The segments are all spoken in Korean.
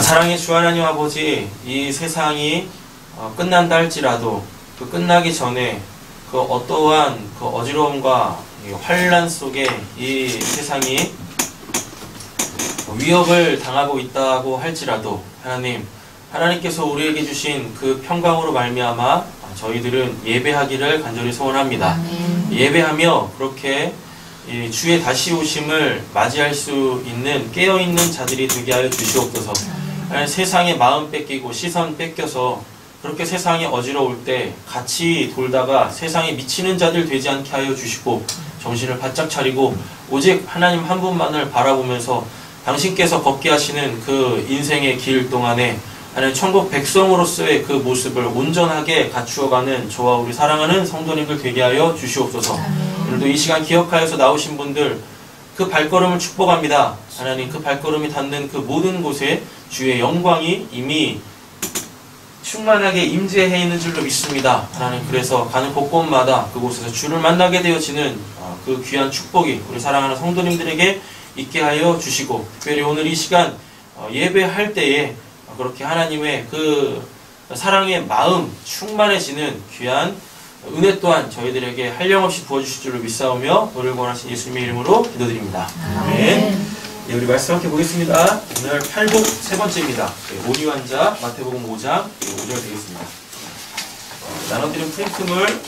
사랑의 주 하나님 아버지, 이 세상이 끝난다 할지라도 그 끝나기 전에 그 어떠한 그 어지러움과 환란 속에 이 세상이 위협을 당하고 있다고 할지라도 하나님께서 우리에게 주신 그 평강으로 말미암아 저희들은 예배하기를 간절히 소원합니다. 예배하며 그렇게 주의 다시 오심을 맞이할 수 있는 깨어있는 자들이 되게 하여 주시옵소서. 세상에 마음 뺏기고 시선 뺏겨서 그렇게 세상이 어지러울 때 같이 돌다가 세상에 미치는 자들 되지 않게 하여 주시고 정신을 바짝 차리고 오직 하나님 한 분만을 바라보면서 당신께서 걷게 하시는 그 인생의 길 동안에 하나님 천국 백성으로서의 그 모습을 온전하게 갖추어가는 저와 우리 사랑하는 성도님들 되게 하여 주시옵소서. 오늘도 이 시간 기억하여서 나오신 분들 그 발걸음을 축복합니다. 하나님 그 발걸음이 닿는 그 모든 곳에 주의 영광이 이미 충만하게 임재해 있는 줄로 믿습니다. 하나님 그래서 가는 곳곳마다 그곳에서 주를 만나게 되어지는 그 귀한 축복이 우리 사랑하는 성도님들에게 있게 하여 주시고 특별히 오늘 이 시간 예배할 때에 그렇게 하나님의 그 사랑의 마음 충만해지는 귀한 은혜 또한 저희들에게 한량없이 부어주실 줄로 믿사오며 노를 권하신 예수님의 이름으로 기도드립니다. 아멘. 네, 우리 말씀 함께 보겠습니다. 오늘 팔복 세 번째입니다. 오리 환자 마태복음 5장 5절 되겠습니다. 나눠드린 프린트물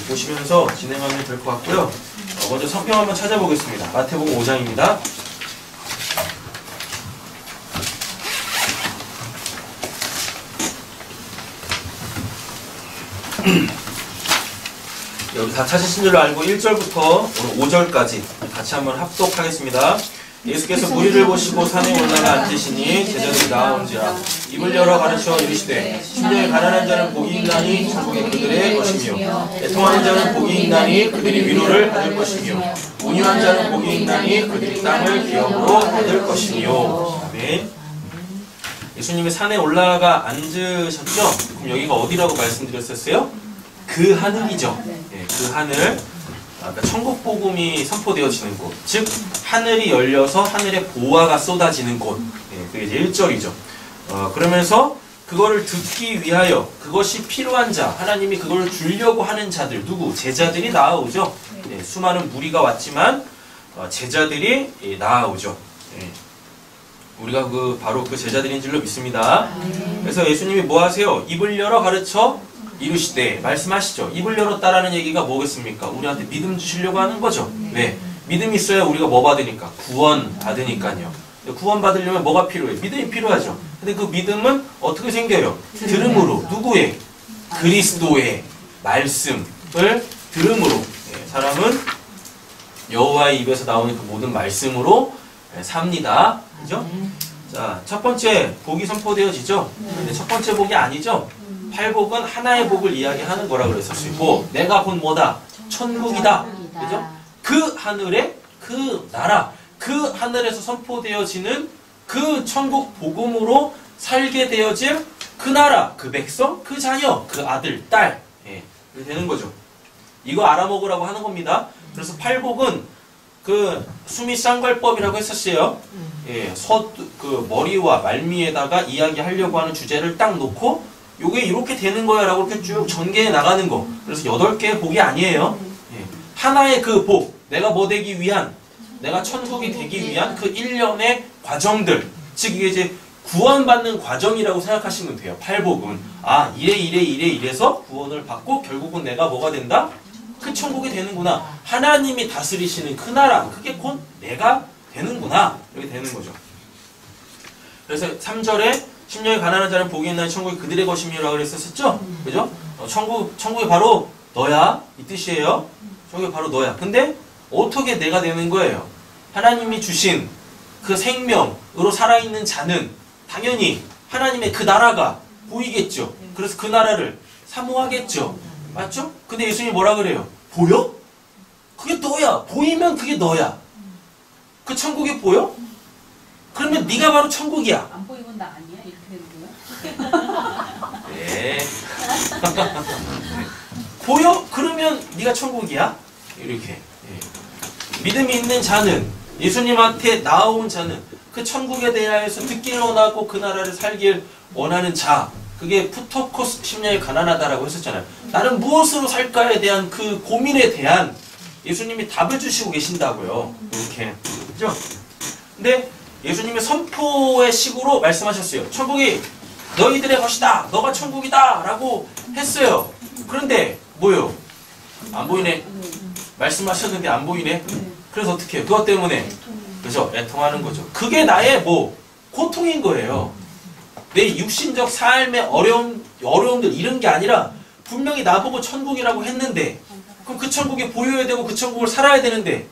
보시면서 진행하면 될 것 같고요. 먼저 성경 한번 찾아보겠습니다. 마태복음 5장입니다. 여기 다 찾으신 줄로 알고 1절부터 오늘 5절까지 같이 한번 합독하겠습니다. 예수께서 무리를 보시고 산에 올라가 앉으시니 제자들이 나아온지라 입을 열어 가르쳐 이르시되 심령이 가난한 자는 복이 있나니 천국이 그들의 것이며 애통하는 자는 복이 있나니 그들이 위로를 받을 것이며 온유한 자는 복이 있나니 그들이 땅을 기업으로 받을 것이며. 아멘. 예수님이 산에 올라가 앉으셨죠? 그럼 여기가 어디라고 말씀드렸었어요? 그 하늘이죠. 네, 그 하늘. 그러니까 천국 복음이 선포되어지는 곳, 즉 하늘이 열려서 하늘의 보화가 쏟아지는 곳. 네, 그게 이제 1절이죠. 그러면서 그거를 듣기 위하여 그것이 필요한 자, 하나님이 그걸 주려고 하는 자들, 누구? 제자들이 나아오죠. 네, 수많은 무리가 왔지만 제자들이 나아오죠. 네. 우리가 바로 그 제자들인 줄로 믿습니다. 그래서 예수님이 뭐 하세요? 입을 열어 가르쳐 이루시되 말씀하시죠. 입을 열었다라는 얘기가 뭐겠습니까? 우리한테 믿음 주시려고 하는 거죠. 왜? 믿음이 있어야 우리가 뭐 받으니까? 구원 받으니까요. 구원 받으려면 뭐가 필요해? 믿음이 필요하죠. 근데 그 믿음은 어떻게 생겨요? 들음으로. 누구의? 그리스도의 말씀을 들음으로. 사람은 여호와의 입에서 나오는 그 모든 말씀으로 삽니다. 그죠? 자, 첫 번째 복이 선포되어지죠. 근데 첫 번째 복이 아니죠. 팔복은 하나의 복을 이야기하는 거라 그랬었고, 내가 곧 뭐다? 천국이다. 그죠? 그 하늘에 그 나라, 그 하늘에서 선포되어지는 그 천국 복음으로 살게 되어질 그 나라, 그 백성, 그 자녀, 그 아들, 딸. 예, 그렇게 되는 거죠. 이거 알아먹으라고 하는 겁니다. 그래서 팔복은 그 수미 쌍괄법이라고 했었어요. 예, 그 머리와 말미에다가 이야기하려고 하는 주제를 딱 놓고 요게 이렇게 되는 거야 라고 이렇게 쭉 전개해 나가는 거. 그래서 8개의 복이 아니에요. 예. 하나의 그 복, 내가 뭐 되기 위한, 내가 천국이 되기 위한 그 일련의 과정들, 즉 이게 이제 구원받는 과정이라고 생각하시면 돼요. 팔복은. 아, 이래서 구원을 받고 결국은 내가 뭐가 된다? 그 천국이 되는구나. 하나님이 다스리시는 그 나라, 그게 곧 내가 되는구나. 이렇게 되는 거죠. 그래서 3절에 심령이 가난한 자는 복이 있나니 천국이 그들의 것임이라고 그랬었죠? 그죠? 천국이 바로 너야. 이 뜻이에요. 천국이 바로 너야. 근데 어떻게 내가 되는 거예요? 하나님이 주신 그 생명으로 살아있는 자는 당연히 하나님의 그 나라가 보이겠죠. 그래서 그 나라를 사모하겠죠. 맞죠? 근데 예수님이 뭐라 그래요? 보여? 그게 너야. 보이면 그게 너야. 그 천국이 보여? 그러면 네가 바로 천국이야. 안 보이면 나 아니야? 이렇게 되는 거야? 네. 보여? 그러면 네가 천국이야? 이렇게. 예. 믿음이 있는 자는, 예수님한테 나아온 자는 그 천국에 대하여서 듣기를 원하고 그 나라를 살길 원하는 자, 그게 푸토코스 심령이 가난하다라고 했었잖아요. 나는 무엇으로 살까에 대한 그 고민에 대한 예수님이 답을 주시고 계신다고요. 이렇게. 그죠? 근데 예수님의 선포의 식으로 말씀하셨어요. 천국이 너희들의 것이다. 너가 천국이다. 라고 했어요. 그런데 뭐요? 안 보이네. 말씀하셨는데 안 보이네. 그래서 어떻게 해요? 그것 때문에 그죠? 애통하는 거죠. 그게 나의 뭐 고통인 거예요. 내 육신적 삶의 어려움들 이런 게 아니라 분명히 나보고 천국이라고 했는데 그럼 그 천국에 보여야 되고 그 천국을 살아야 되는데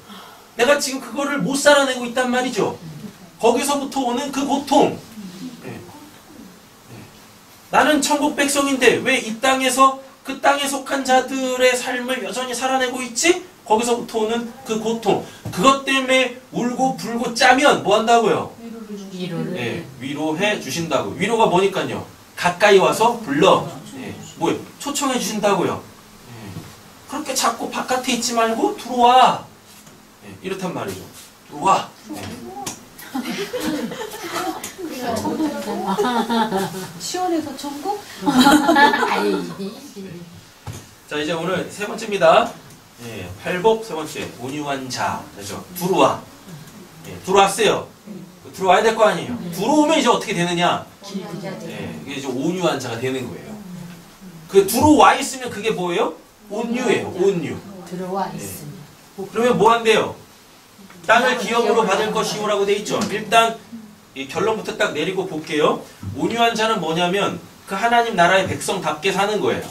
내가 지금 그거를 못 살아내고 있단 말이죠. 거기서부터 오는 그 고통. 나는 천국 백성인데 왜 이 땅에서 그 땅에 속한 자들의 삶을 여전히 살아내고 있지? 거기서부터 오는 그 고통. 그것 때문에 울고 불고 짜면 뭐 한다고요? 위로를. 네, 위로해 주신다고. 위로가 뭐니까요? 가까이 와서 불러. 네, 뭐예요? 초청해 주신다고요. 네, 그렇게 자꾸 바깥에 있지 말고 들어와. 네, 이렇단 말이죠. 들어와. 네. 시원해서 천국? 자, 이제 오늘 세 번째입니다. 예, 팔복 세 번째. 온유한 자. 그죠? 들어와. 예, 들어왔어요. 들어와야 될 거 아니에요. 들어오면 이제 어떻게 되느냐? 예, 이게 이제 온유한 자가 되는 거예요. 그 들어와 있으면 그게 뭐예요? 온유예요. 온유. 들어와 예. 있으면. 그러면 뭐 한대요? 땅을 기업으로 받을 것이오라고 돼 있죠. 일단 이 결론부터 딱 내리고 볼게요. 온유한 자는 뭐냐면 그 하나님 나라의 백성답게 사는 거예요.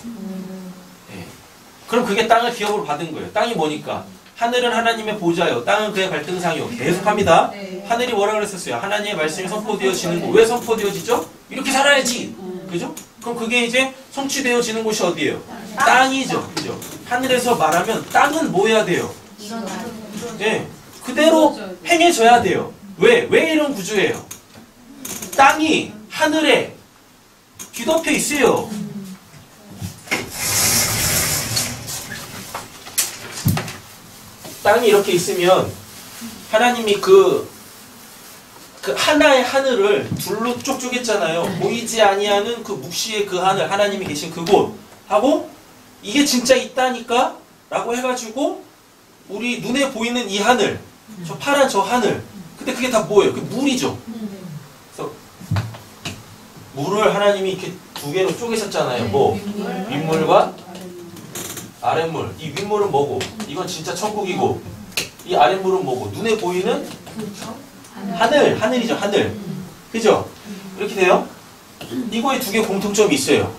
예. 그럼 그게 땅을 기업으로 받은 거예요. 땅이 뭐니까? 하늘은 하나님의 보좌요. 땅은 그의 갈등상이요. 계속합니다. 하늘이 뭐라 그랬었어요? 하나님의 말씀이 선포되어지는 곳. 왜 선포되어지죠? 이렇게 살아야지. 그죠? 그럼 그게 이제 성취되어지는 곳이 어디예요? 땅이죠. 그죠? 하늘에서 말하면 땅은 뭐 해야 돼요? 예. 그대로 행해져야 돼요. 왜? 왜 이런 구조예요? 땅이 하늘에 뒤덮여 있어요. 땅이 이렇게 있으면 하나님이 그 하나의 하늘을 둘로 쪽쪽했잖아요. 보이지 아니하는 그 묵시의 그 하늘, 하나님이 계신 그곳 하고 이게 진짜 있다니까 라고 해가지고 우리 눈에 보이는 이 하늘, 저 파란 저 하늘, 근데 그게 다 뭐예요? 그 물이죠. 그래서 물을 하나님이 이렇게 두 개로 쪼개셨잖아요. 뭐? 윗물과 아랫물. 이 윗물은 뭐고? 이건 진짜 천국이고 이 아랫물은 뭐고? 눈에 보이는 하늘, 하늘이죠. 하늘. 그죠? 이렇게 돼요. 이거에 두 개 공통점이 있어요.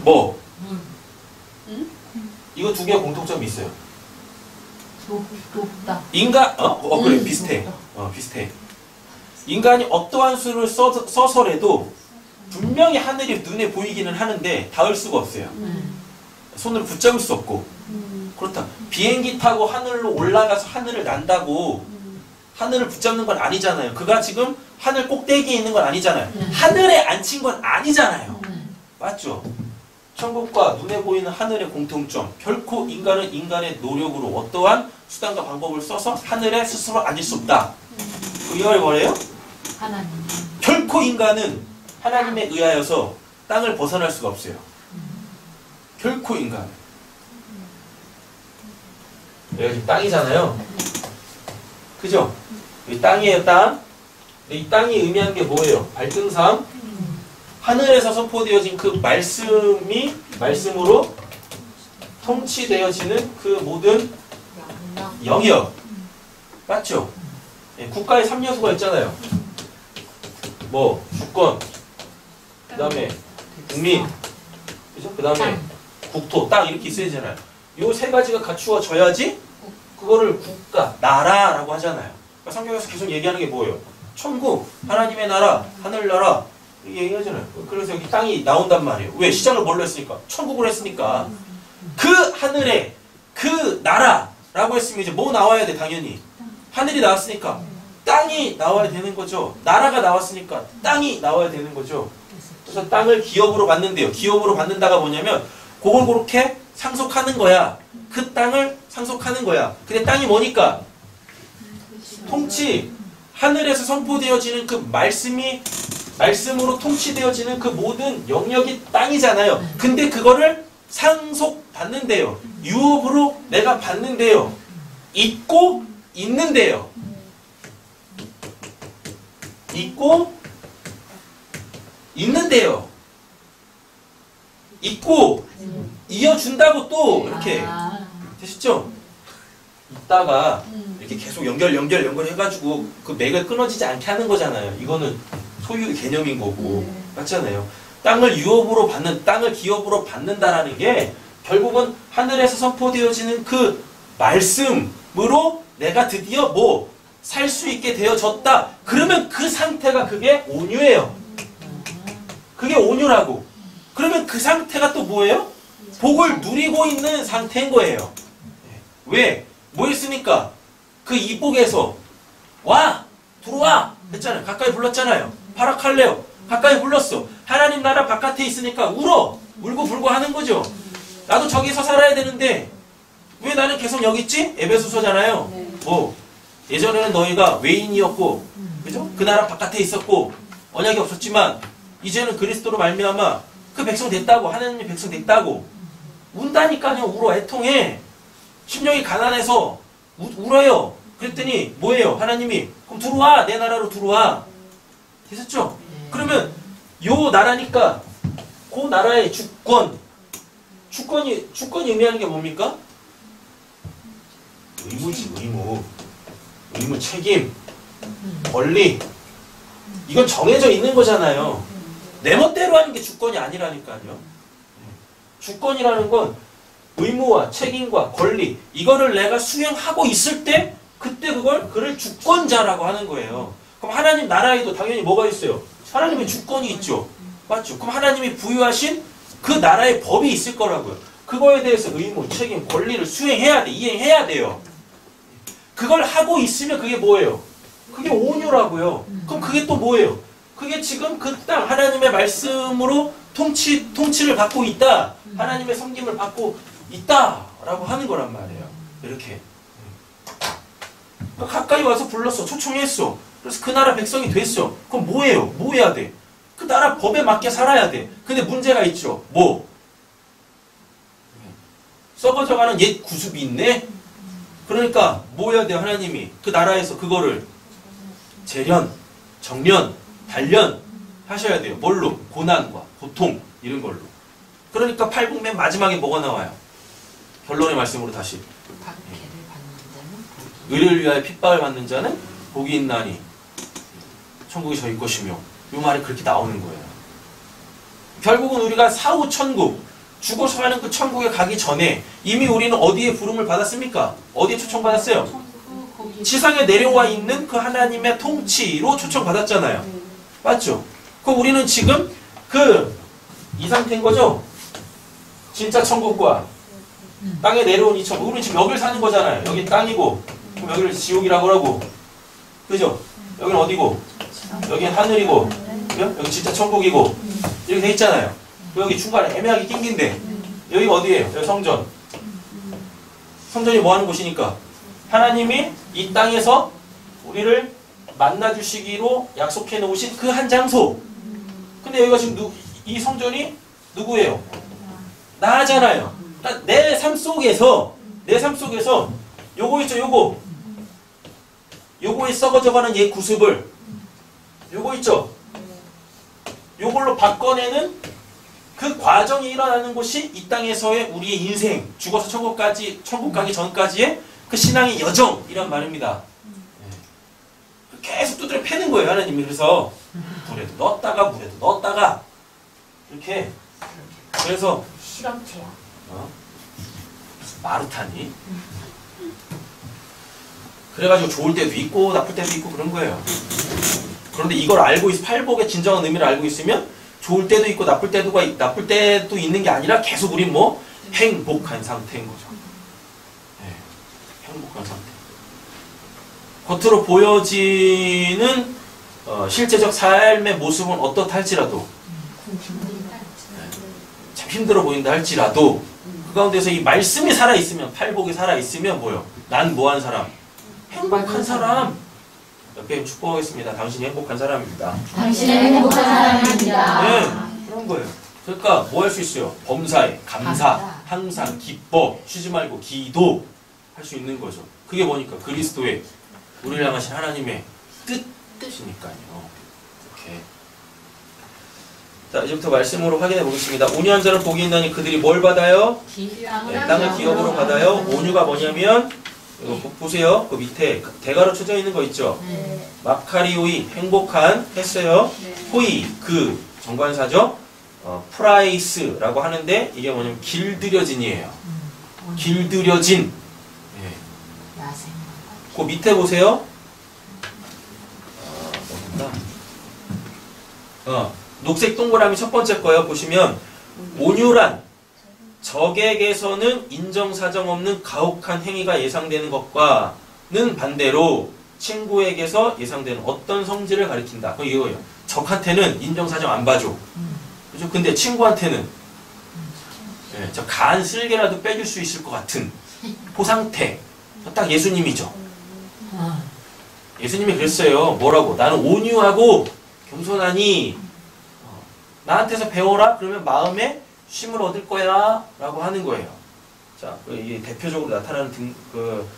뭐? 이거 두 개 공통점이 있어요. 높다. 인간, 그래, 비슷해. 비슷해. 인간이 어떠한 수를 써서라도 분명히 하늘이 눈에 보이기는 하는데 닿을 수가 없어요. 손으로 붙잡을 수 없고. 그렇다. 비행기 타고 하늘로 올라가서 하늘을 난다고 하늘을 붙잡는 건 아니잖아요. 그가 지금 하늘 꼭대기에 있는 건 아니잖아요. 하늘에 앉힌 건 아니잖아요. 맞죠? 천국과 눈에 보이는 하늘의 공통점. 결코 인간은 인간의 노력으로 어떠한 수단과 방법을 써서 하늘에 스스로 앉을 수 없다. 그 이유가 뭐래요? 하나님. 결코 인간은 하나님에 의하여서 땅을 벗어날 수가 없어요. 결코 인간은. 여기 지금 땅이잖아요. 그죠? 이 땅이에요, 땅. 이 땅이 의미하는 게 뭐예요? 발등상. 하늘에서 선포되어진 그 말씀으로 통치되어지는 그 모든 영역. 맞죠? 예, 국가의 3요소가 있잖아요. 뭐, 주권, 그 다음에 국민, 그죠? 그 다음에 국토, 땅 이렇게 있어야 되잖아요. 요 세 가지가 갖추어져야지 그거를 국가, 나라라고 하잖아요. 그러니까 성경에서 계속 얘기하는 게 뭐예요? 천국, 하나님의 나라, 하늘나라 이렇게 얘기하잖아요. 그래서 여기 땅이 나온단 말이에요. 왜? 시작을 뭘로 했으니까? 천국으로 했으니까. 그 하늘에 그 나라라고 했으면 이제 뭐 나와야 돼? 당연히 하늘이 나왔으니까 땅이 나와야 되는 거죠. 나라가 나왔으니까 땅이 나와야 되는 거죠. 그래서 땅을 기업으로 받는데요. 기업으로 받는다가 뭐냐면 그걸 그렇게 상속하는 거야. 그 땅을 상속하는 거야. 근데 땅이 뭐니까? 통치하는 하늘에서 선포되어지는 그 말씀으로 통치되어지는 그 모든 영역이 땅이잖아요. 근데 그거를 상속받는데요. 유업으로 내가 받는데요. 있고 있는데요. 있고 있는데요. 있고 이어준다고 또 이렇게 되셨죠? 있다가 이렇게 계속 연결해가지고 그 맥을 끊어지지 않게 하는 거잖아요. 이거는 소유의 개념인 거고 맞잖아요. 땅을 유업으로 받는, 땅을 기업으로 받는다라는 게 결국은 하늘에서 선포되어지는 그 말씀으로 내가 드디어 뭐 살 수 있게 되어졌다. 그러면 그 상태가 그게 온유예요. 그게 온유라고. 그러면 그 상태가 또 뭐예요? 복을 누리고 있는 상태인 거예요. 왜? 뭐 했으니까? 그 이복에서 와! 들어와! 했잖아요. 가까이 불렀잖아요. 파라칼레오. 가까이 불렀어. 하나님 나라 바깥에 있으니까 울어! 울고 불고 하는 거죠. 나도 저기서 살아야 되는데 왜 나는 계속 여기 있지? 에베소서잖아요. 뭐 예전에는 너희가 외인이었고 그죠? 그 나라 바깥에 있었고 언약이 없었지만 이제는 그리스도로 말미암아 그 백성 됐다고 하나님의 백성 됐다고 운다니까요. 울어 애통해. 심령이 가난해서 울어요. 그랬더니 뭐예요? 하나님이 그럼 들어와. 내 나라로 들어와. 됐었죠? 그러면 요 나라니까 그 나라의 주권이 의미하는 게 뭡니까? 의무지. 의무, 책임, 권리. 이건 정해져 있는 거잖아요. 내 멋대로 하는 게 주권이 아니라니까요. 주권이라는 건 의무와 책임과 권리, 이거를 내가 수행하고 있을 때 그때 그를 주권자라고 하는 거예요. 그럼 하나님 나라에도 당연히 뭐가 있어요? 하나님의 주권이 있죠. 맞죠? 그럼 하나님이 부여하신 그 나라의 법이 있을 거라고요. 그거에 대해서 의무, 책임, 권리를 수행해야 돼. 이행해야 돼요. 그걸 하고 있으면 그게 뭐예요? 그게 온유라고요. 그럼 그게 또 뭐예요? 그게 지금 그 땅 하나님의 말씀으로 통치를 받고 있다. 하나님의 섬김을 받고 있다라고 하는 거란 말이에요. 이렇게. 가까이 와서 불렀어. 초청했어. 그래서 그 나라 백성이 됐어. 그럼 뭐예요? 뭐 해야 돼? 그 나라 법에 맞게 살아야 돼. 근데 문제가 있죠. 뭐? 썩어져가는 옛 구습이 있네? 그러니까 뭐 해야 돼요? 하나님이 그 나라에서 그거를 재련, 정련, 단련 하셔야 돼요. 뭘로? 고난과 고통 이런 걸로. 그러니까 팔복 맨 마지막에 뭐가 나와요? 결론의 말씀으로 다시 의를 위하여 핍박을 받는 자는 복이 있나니 천국이 저희 것이며 이 말이 그렇게 나오는 거예요. 결국은 우리가 사후 천국 죽어서 가는 그 천국에 가기 전에 이미 우리는 어디에 부름을 받았습니까? 어디에 초청받았어요? 지상에 내려와 있는 그 하나님의 통치로 초청받았잖아요. 맞죠? 그럼 우리는 지금 이 상태인 거죠? 진짜 천국과 땅에 내려온 이 천국. 우리는 지금 여길 사는 거잖아요. 여기 땅이고 그럼 여기를 지옥이라고 하고 그죠? 여기는 어디고? 여기는 하늘이고 그죠? 여기 진짜 천국이고 이렇게 돼 있잖아요. 여기 중간에 애매하게 낑긴데 여기가 어디예요? 여기 성전. 성전이 뭐 하는 곳이니까? 하나님이 이 땅에서 우리를 만나주시기로 약속해 놓으신 그 한 장소. 근데 여기가 지금 이 성전이 누구예요? 나잖아요. 그러니까 내 삶 속에서 요거 있죠, 요거에 썩어져가는 옛 구습을 요거 있죠? 요걸로 바꿔내는 그 과정이 일어나는 곳이 이 땅에서의 우리의 인생, 죽어서 천국 가기 전까지의 그 신앙의 여정이란 말입니다. 계속 두드려 패는 거예요, 하나님이. 그래서 불에도 넣었다가 물에도 넣었다가 이렇게. 그래서 실험체야. 마루타니. 그래가지고 좋을 때도 있고 나쁠 때도 있고 그런 거예요. 그런데 이걸 알고 팔복의 진정한 의미를 알고 있으면 좋을 때도 있고 나쁠 때도 있는 게 아니라 계속 우린 뭐 행복한 상태인 거죠. 네, 행복한 상태. 겉으로 보여지는 실제적 삶의 모습은 어떻다 할지라도 참 힘들어 보인다 할지라도 그 가운데서 이 말씀이 살아있으면 팔복이 살아있으면 뭐요? 난 뭐한 사람? 행복한 사람. 옆에 축복하겠습니다. 당신이 행복한 사람입니다. 당신은 행복한 사람입니다. 네, 그런 거예요. 그러니까 뭐 할 수 있어요? 범사에 감사, 항상 기뻐, 쉬지 말고 기도 할 수 있는 거죠. 그게 뭐니까 그리스도의 우리를 향하신 하나님의 뜻이니까요. 이렇게. 자, 이제부터 말씀으로 확인해 보겠습니다. 온유한 자를 복이 있나니 그들이 뭘 받아요? 네, 땅을 기업으로 받아요. 온유가 뭐냐면 이거 보세요. 그 밑에 대가로 쳐져 있는 거 있죠? 네. 마카리오이 행복한 했어요. 네. 호이 그 정관사죠. 프라이스라고 하는데 이게 뭐냐면 길들여진이에요. 길들여진. 예. 야생. 그 밑에 보세요. 녹색 동그라미 첫 번째 거요. 보시면 온유란 적에게서는 인정사정 없는 가혹한 행위가 예상되는 것과는 반대로 친구에게서 예상되는 어떤 성질을 가리킨다. 그 이거예요. 적한테는 인정사정 안 봐줘. 그죠? 근데 친구한테는 예, 저 간 쓸개라도 빼줄 수 있을 것 같은 포상태. 딱 예수님이죠. 예수님이 그랬어요. 뭐라고? 나는 온유하고 겸손하니 나한테서 배워라. 그러면 마음에 쉼을 얻을 거야 라고 하는 거예요. 자, 이게 대표적으로 나타나는 그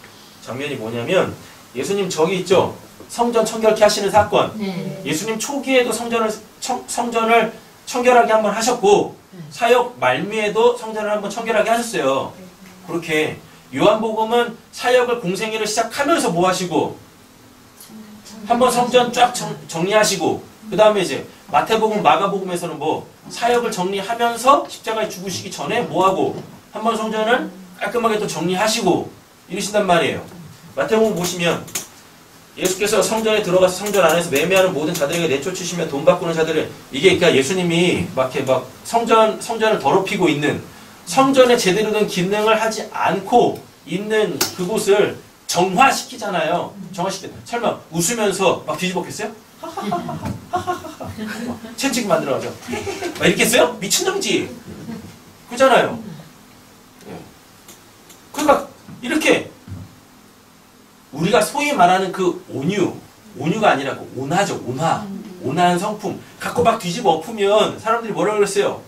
장면이 뭐냐면 예수님 저기 있죠. 성전 청결케 하시는 사건. 네. 예수님 초기에도 성전을 청결하게 한번 하셨고 사역 말미에도 성전을 한번 청결하게 하셨어요. 그렇게 요한복음은 사역을 공생애를 시작하면서 뭐 하시고 한번 성전 쫙 정리하시고 그 다음에 이제 마태복음, 마가복음에서는 뭐 사역을 정리하면서 십자가에 죽으시기 전에 뭐하고 한번 성전을 깔끔하게 또 정리하시고 이러신단 말이에요. 마태복음 보시면 예수께서 성전에 들어가서 성전 안에서 매매하는 모든 자들에게 내쫓으시며 돈 바꾸는 자들을 이게 그러니까 예수님이 막 이렇게 막 성전을 더럽히고 있는 성전에 제대로 된 기능을 하지 않고 있는 그곳을 정화시키잖아요. 정화시키 설마 웃으면서 막 뒤집었겠어요? 채찍 만들어가죠. 막 이렇게 했어요? 미친놈이지. 그잖아요. 그러니까 이렇게 우리가 소위 말하는 그 온유가 아니라 그 온화죠. 온화한 성품 갖고 막 뒤집어 엎으면 사람들이 뭐라고 그랬어요?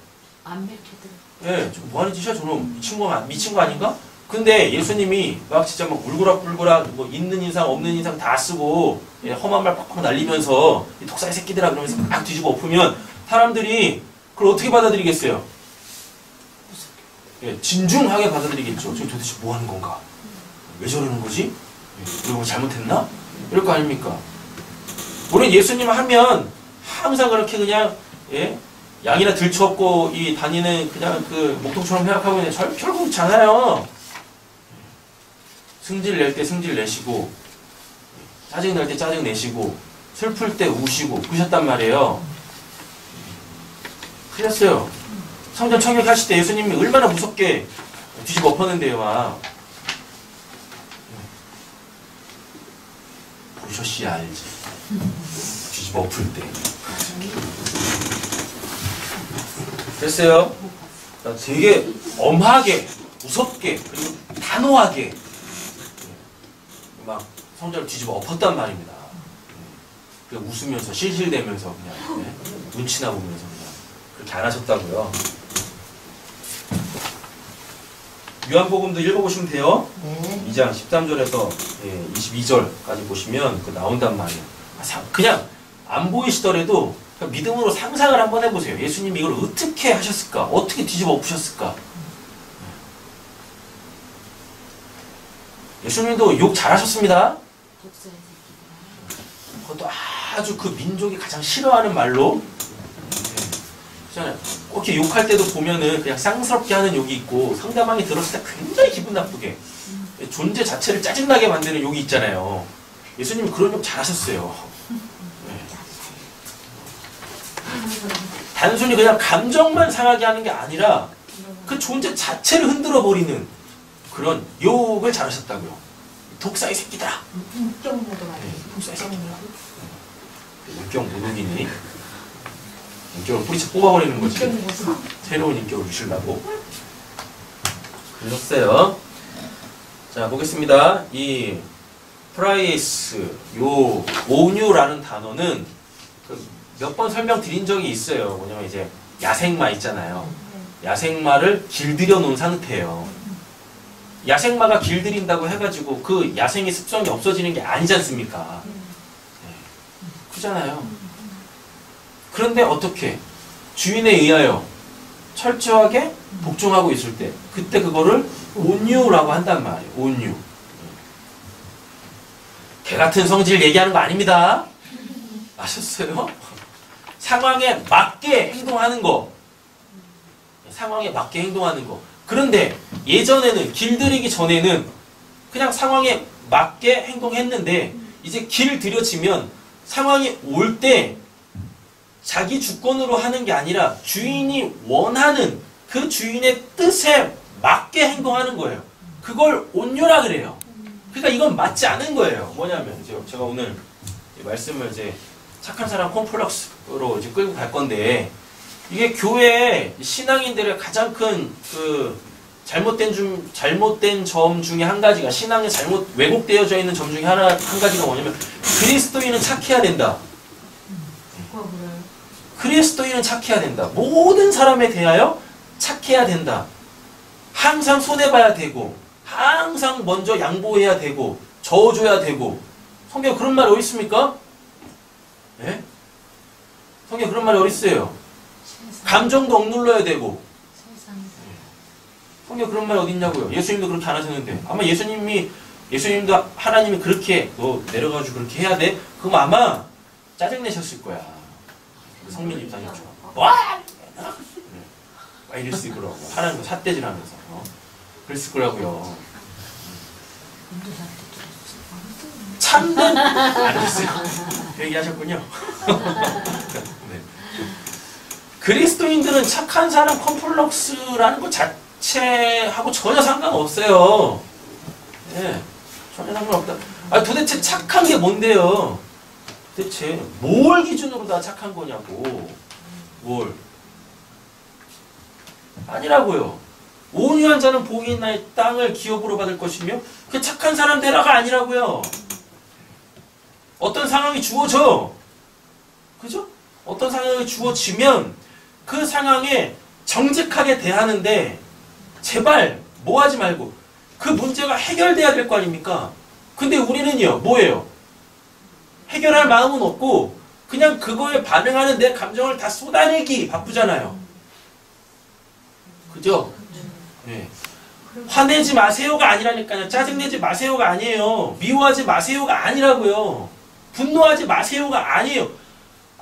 안 뱉혀도. 예, 뭐하는 짓이야 저놈 미친 거 아닌가? 근데 예수님이 막 진짜 막 울그락불그락 뭐 있는 인상 없는 인상 다 쓰고 예, 험한 말 팍팍 날리면서 이 독사의 새끼들아 그러면서 막 뒤집어 엎으면 사람들이 그걸 어떻게 받아들이겠어요? 예, 진중하게 받아들이겠죠. 저 도대체 뭐 하는 건가? 왜 저러는 거지? 예, 이거 잘못했나? 이럴 거 아닙니까? 우리 예수님 하면 항상 그렇게 그냥 예? 양이나 들쳐업고 이 다니는 그냥 그 목동처럼 생각하고 있는 별거 없잖아요. 승질 낼 때 승질 내시고 짜증 낼 때 짜증 내시고 슬플 때 우시고 그러셨단 말이에요. 그랬어요. 성전 청결하실 때 예수님이 얼마나 무섭게 뒤집어 엎었는데요. 막. 보셨어야 알지. 뒤집어 엎을 때. 됐어요. 되게 엄하게, 무섭게, 그리고 단호하게 막 성전을 뒤집어 엎었단 말입니다. 웃으면서 실실대면서 그냥 네? 눈치나 보면서 그냥 그렇게 안 하셨다고요. 요한복음도 읽어보시면 돼요. 네. 2장 13절에서 22절까지 보시면 그 나온단 말이에요. 그냥 안 보이시더라도 믿음으로 상상을 한번 해보세요. 예수님이 이걸 어떻게 하셨을까? 어떻게 뒤집어 엎으셨을까? 예수님도 욕 잘하셨습니다. 독사의 새끼들아. 그것도 아주 그 민족이 가장 싫어하는 말로 그렇잖아요. 꼭 이렇게 욕할 때도 보면은 그냥 쌍스럽게 하는 욕이 있고 상대방이 들었을 때 굉장히 기분 나쁘게 존재 자체를 짜증나게 만드는 욕이 있잖아요. 예수님이 그런 욕 잘하셨어요. 단순히 그냥 감정만 상하게 하는 게 아니라 그 존재 자체를 흔들어 버리는 그런 욕을 잘하셨다고요. 독사의 새끼들아. 인격모독 아니에요? 독사의 새끼들아. 인격 모독이니? 인격을 뿌리채 뽑아버리는 거지. 새로운 인격을 주시려고. 그러셨어요. 자, 보겠습니다. 이 프라이스, 요 온유라는 단어는 몇 번 설명드린 적이 있어요. 뭐냐면 이제 야생마 있잖아요. 야생마를 길들여 놓은 상태예요. 야생마가 길들인다고 해가지고 그 야생의 습성이 없어지는 게 아니지 않습니까? 네. 그잖아요. 그런데 어떻게 주인에 의하여 철저하게 복종하고 있을 때 그때 그거를 온유라고 한단 말이에요. 온유. 개 같은 성질 얘기하는 거 아닙니다. 아셨어요? 상황에 맞게 행동하는 거. 상황에 맞게 행동하는 거. 그런데 예전에는 길들이기 전에는 그냥 상황에 맞게 행동했는데 이제 길들여지면 상황이 올 때 자기 주권으로 하는 게 아니라 주인이 원하는 그 주인의 뜻에 맞게 행동하는 거예요. 그걸 온유라 그래요. 그러니까 이건 맞지 않은 거예요. 뭐냐면 제가 오늘 말씀을 이제 착한 사람 콤플렉스로 이제 끌고 갈 건데 이게 교회 신앙인들의 가장 큰 그 잘못된 점 중에 한 가지가 신앙에 잘못 왜곡되어져 있는 점 중에 한 가지가 뭐냐면 그리스도인은 착해야 된다. 그리스도인은 착해야 된다. 모든 사람에 대하여 착해야 된다. 항상 손해봐야 되고 항상 먼저 양보해야 되고 저어줘야 되고 성경 그런 말 어디 있습니까? 네? 성경 그런 말이 어디 있어요? 감정도 억눌러야 되고 성경 그런 말 어디 있냐고요? 예수님도 그렇게 안 하셨는데 아마 예수님도 하나님이 그렇게 너 내려가지고 그렇게 해야 돼? 그럼 아마 짜증내셨을 거야. 성민 입장이죠. 와! 막 이랬을 거라고. 하나님도 삿대질하면서 그랬을 거라고요. 참된 안 됐어요. 그 얘기하셨군요. 네. 그리스도인들은 착한 사람 컴플렉스라는 것 자체하고 전혀 상관없어요. 네, 전혀 상관없다. 아, 도대체 착한 게 뭔데요? 도대체 뭘 기준으로 다 착한 거냐고. 뭘? 아니라고요. 온유한 자는 복이 있나의 땅을 기업으로 받을 것이며 그 착한 사람 되라가 아니라고요. 어떤 상황이 주어져. 그죠? 어떤 상황이 주어지면 그 상황에 정직하게 대하는데 제발 뭐 하지 말고 그 문제가 해결돼야 될 거 아닙니까? 근데 우리는요. 뭐예요? 해결할 마음은 없고 그냥 그거에 반응하는 내 감정을 다 쏟아내기 바쁘잖아요. 그죠? 네. 화내지 마세요가 아니라니까요. 짜증내지 마세요가 아니에요. 미워하지 마세요가 아니라고요. 분노하지 마세요가 아니에요.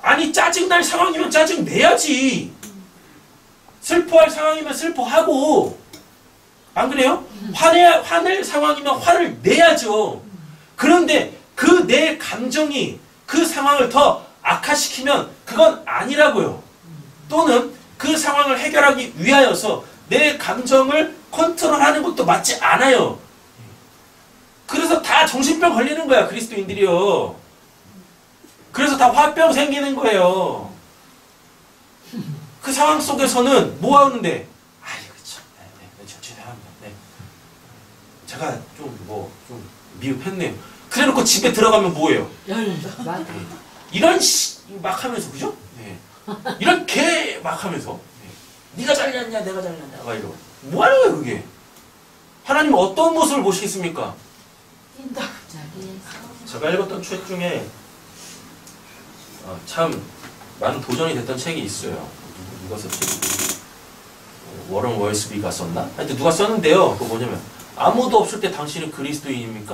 아니 짜증날 상황이면 짜증내야지. 슬퍼할 상황이면 슬퍼하고 안 그래요? 화낼 상황이면 화를 내야죠. 그런데 그 내 감정이 그 상황을 더 악화시키면 그건 아니라고요. 또는 그 상황을 해결하기 위하여서 내 감정을 컨트롤하는 것도 맞지 않아요. 그래서 다 정신병 걸리는 거야. 그리스도인들이요. 그래서 다 화병 생기는 거예요. 그 상황 속에서는 뭐 하는데? 아이고 참, 저 죄송합니다. 네. 제가 좀 미흡했네요. 그래놓고 집에 들어가면 뭐예요? 이런 막 하면서 그죠? 네. 이렇게 막 하면서 네가 잘렸냐 내가 잘렸냐 막 이러고 뭐 하는 거예요 그게? 하나님은 어떤 모습을 보시겠습니까? 제가 읽었던 책 중에 참 많은 도전이 됐던 책이 있어요. 누가 썼지? 워런 월스비가 썼나? 하여튼 누가 썼는데요. 그거 뭐냐면 아무도 없을 때 당신은 그리스도인입니까?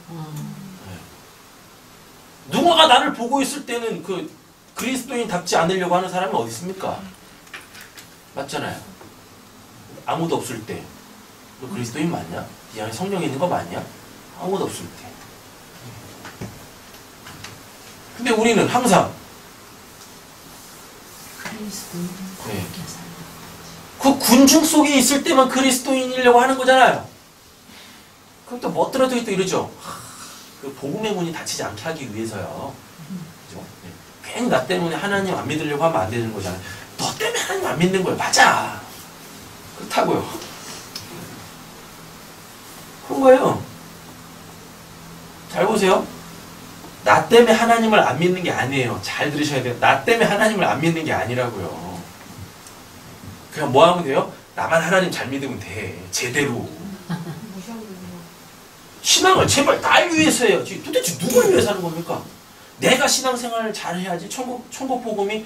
네. 누군가 나를 보고 있을 때는 그 그리스도인답지 않으려고 하는 사람이 어디 있습니까? 맞잖아요. 아무도 없을 때 너 그리스도인 맞냐? 네 안에 성령이 있는 거 맞냐? 아무도 없을 때. 근데 우리는 항상 네. 그 군중 속에 있을 때만 그리스도인이려고 하는 거잖아요. 그럼 또 멋들어도 또 이러죠. 그 복음의 문이 닫히지 않게 하기 위해서요. 그죠? 네. 괜히 나 때문에 하나님 안 믿으려고 하면 안 되는 거잖아요. 너 때문에 하나님 안 믿는 거예요. 맞아. 그렇다고요. 그런 거예요. 잘 보세요. 나 때문에 하나님을 안 믿는 게 아니에요. 잘 들으셔야 돼요. 나 때문에 하나님을 안 믿는 게 아니라고요. 그냥 뭐 하면 돼요? 나만 하나님 잘 믿으면 돼. 제대로. 신앙을 제발 날 위해서 해야지. 도대체 누굴 위해서 하는 겁니까? 내가 신앙생활을 잘 해야지. 천국 복음이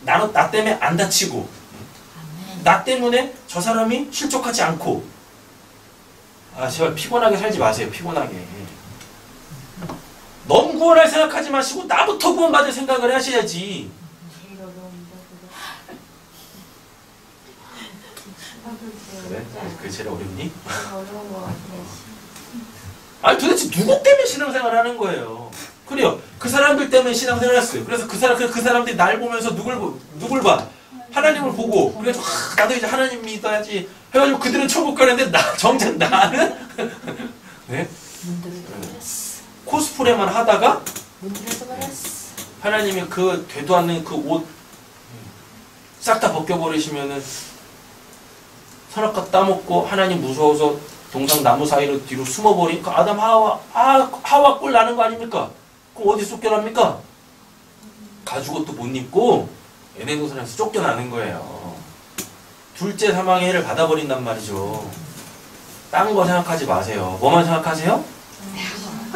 나 때문에 안 다치고, 나 때문에 저 사람이 실족하지 않고. 아, 제발 피곤하게 살지 마세요. 피곤하게. 너무 구원할 생각하지 마시고 나부터 구원받을 생각을 하셔야지. 제일 어려운데 그거. 그래? 그게 제일 어렵니? 어려운 거 같아요. 아니 도대체 누구 때문에 신앙생활을 하는 거예요? 그래요. 그 사람들 때문에 신앙생활을 했어요. 그래서 그 사람들이 날 보면서 누굴 봐? 하나님을 보고. 그래서 나도 이제 하나님 믿어야지 해가지고 그들은 천국 가는데 정작 나는 네? 코스프레만 하다가 문드려서 버렸어. 하나님이 그 되도 않는 그 옷 싹 다 벗겨버리시면은 선악과 따먹고 하나님 무서워서 동상 나무 사이로 뒤로 숨어버린 그 아담 하와 꼴 나는 거 아닙니까? 그럼 어디 쫓겨납니까? 가죽옷도 못 입고 에덴 동산에서 쫓겨나는 거예요. 둘째 사망의 해를 받아버린단 말이죠. 딴 거 생각하지 마세요. 뭐만 생각하세요?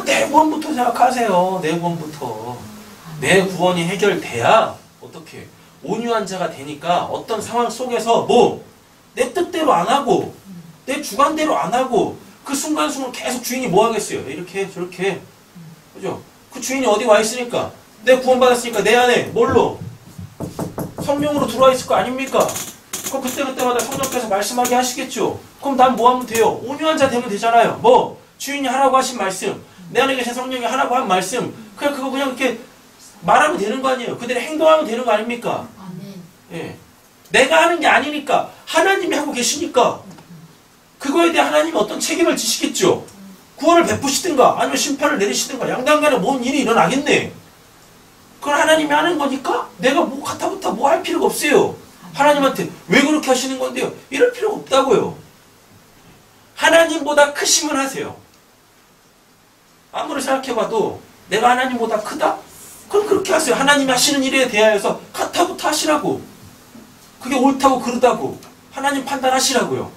내 구원부터 생각하세요. 내 구원부터. 내 구원이 해결돼야 어떻게 온유한 자가 되니까 어떤 상황 속에서 내 뜻대로 안 하고 내 주관대로 안 하고 그 순간순간 계속 주인이 뭐 하겠어요? 이렇게 저렇게. 그죠? 그 주인이 어디 와 있으니까 내 구원받았으니까 내 안에 뭘로? 성령으로 들어와 있을 거 아닙니까? 그럼 그때마다 성령께서 말씀하게 하시겠죠? 그럼 난 뭐 하면 돼요? 온유한 자 되면 되잖아요. 주인이 하라고 하신 말씀, 내 안에 계신 성령이 하라고 한 말씀, 그거 그냥 이렇게 말하면 되는 거 아니에요? 그대로 행동하면 되는 거 아닙니까? 아멘. 예. 내가 하는 게 아니니까 하나님이 하고 계시니까 그거에 대해 하나님이 어떤 책임을 지시겠죠? 구원을 베푸시든가 아니면 심판을 내리시든가 양당간에 뭔 일이 일어나겠네. 그건 하나님이 하는 거니까 내가 가타부타 뭐 할 필요가 없어요. 하나님한테 왜 그렇게 하시는 건데요? 이럴 필요가 없다고요. 하나님보다 크심은 하세요. 아무리 생각해봐도 내가 하나님보다 크다? 그럼 그렇게 하세요. 하나님이 하시는 일에 대하여서 가타부타 하시라고. 그게 옳다고 그르다고 하나님 판단하시라고요.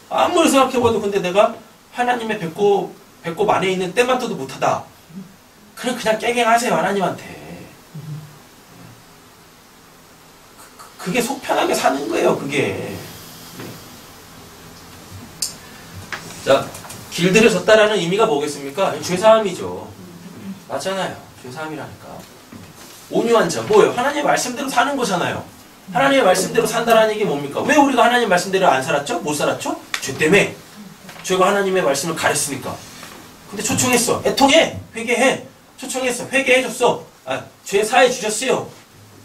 아무리 생각해봐도 근데 내가 하나님의 배꼽 안에 있는 때만떠도 못하다. 그냥 깨갱하세요. 하나님한테. 그게 속 편하게 사는 거예요. 그게. 자, 길들여졌다라는 의미가 뭐겠습니까? 죄사함이죠. 맞잖아요. 죄사함이라니까. 온유한 자, 뭐예요? 하나님의 말씀대로 사는 거잖아요. 하나님의 말씀대로 산다라는 얘기 뭡니까? 왜 우리가 하나님의 말씀대로 안 살았죠? 못 살았죠? 죄 때문에. 죄가 하나님의 말씀을 가렸으니까. 근데 초청했어. 애통해. 회개해. 초청했어. 회개해줬어. 죄 사해 주셨어요.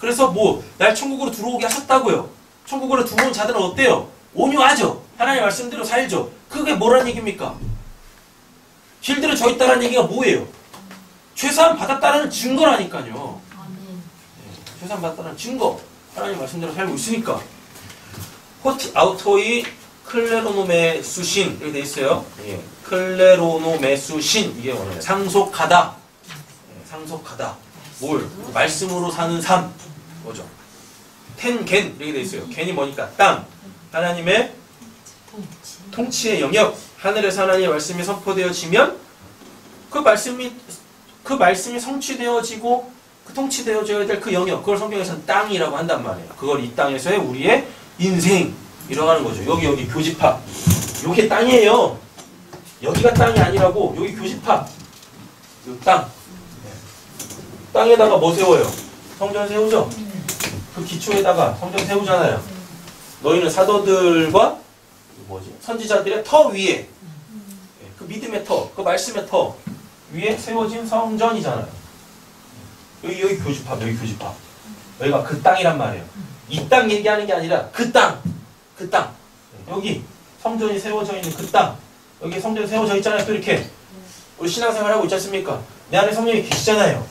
그래서 날 천국으로 들어오게 하셨다고요. 천국으로 들어온 자들은 어때요? 온유하죠. 하나님의 말씀대로 살죠. 그게 뭐라는 얘기입니까? 길들여져 있다는 얘기가 뭐예요? 죄사함 받았다는 증거라니까요. 죄사함 받았다는 증거. 하나님 말씀대로 살고 있으니까. 호티 아우토이 클레로노메수신 이렇게 돼 있어요. 예. 클레로노메수신 이게 뭐냐면 상속하다. 예. 상속하다. 말씀으로 사는 삶. 뭐죠? 텐겐 이렇게 돼 있어요. 겐이 뭐니까 땅. 하나님의 통치의 영역. 하늘에서 하나님의 말씀이 선포되어지면 그 말씀이 성취되어지고 그 통치되어져야 될 그 영역, 그걸 성경에서는 땅이라고 한단 말이에요. 그걸 이 땅에서의 우리의 인생이라고 하는 거죠. 여기 교집합. 요게 땅이에요. 여기가 땅이 아니라고. 여기 교집합. 요 땅. 땅에다가 뭐 세워요? 성전 세우죠? 그 기초에다가 성전 세우잖아요. 너희는 사도들과 선지자들의 터 위에 그 믿음의 터, 그 말씀의 터 위에 세워진 성전이잖아요. 여기 교집합, 여기 교집합. 여기가 그 땅이란 말이에요. 이 땅 얘기하는 게 아니라 그 땅. 여기 성전이 세워져 있는 그 땅. 여기 성전이 세워져 있잖아요. 또 이렇게 우리 신앙생활 하고 있지 않습니까? 내 안에 성령이 계시잖아요.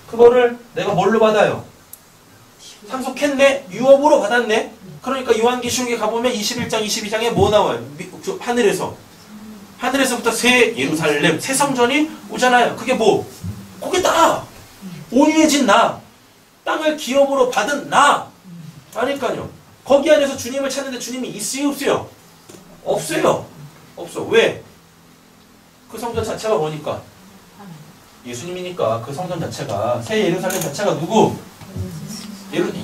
그거를 내가 뭘로 받아요? 상속했네? 유업으로 받았네? 그러니까 요한계시록에 가보면 21장, 22장에 뭐 나와요? 하늘에서 하늘에서부터 새 예루살렘, 새 성전이 오잖아요. 그게 뭐? 거기다 온유해진 나, 땅을 기업으로 받은 나 아니까요. 거기 안에서 주님을 찾는데 주님이 있어요, 없어요? 없어요. 없어. 왜? 그 성전 자체가 뭐니까? 예수님이니까. 그 성전 자체가, 새 예루살렘 자체가 누구?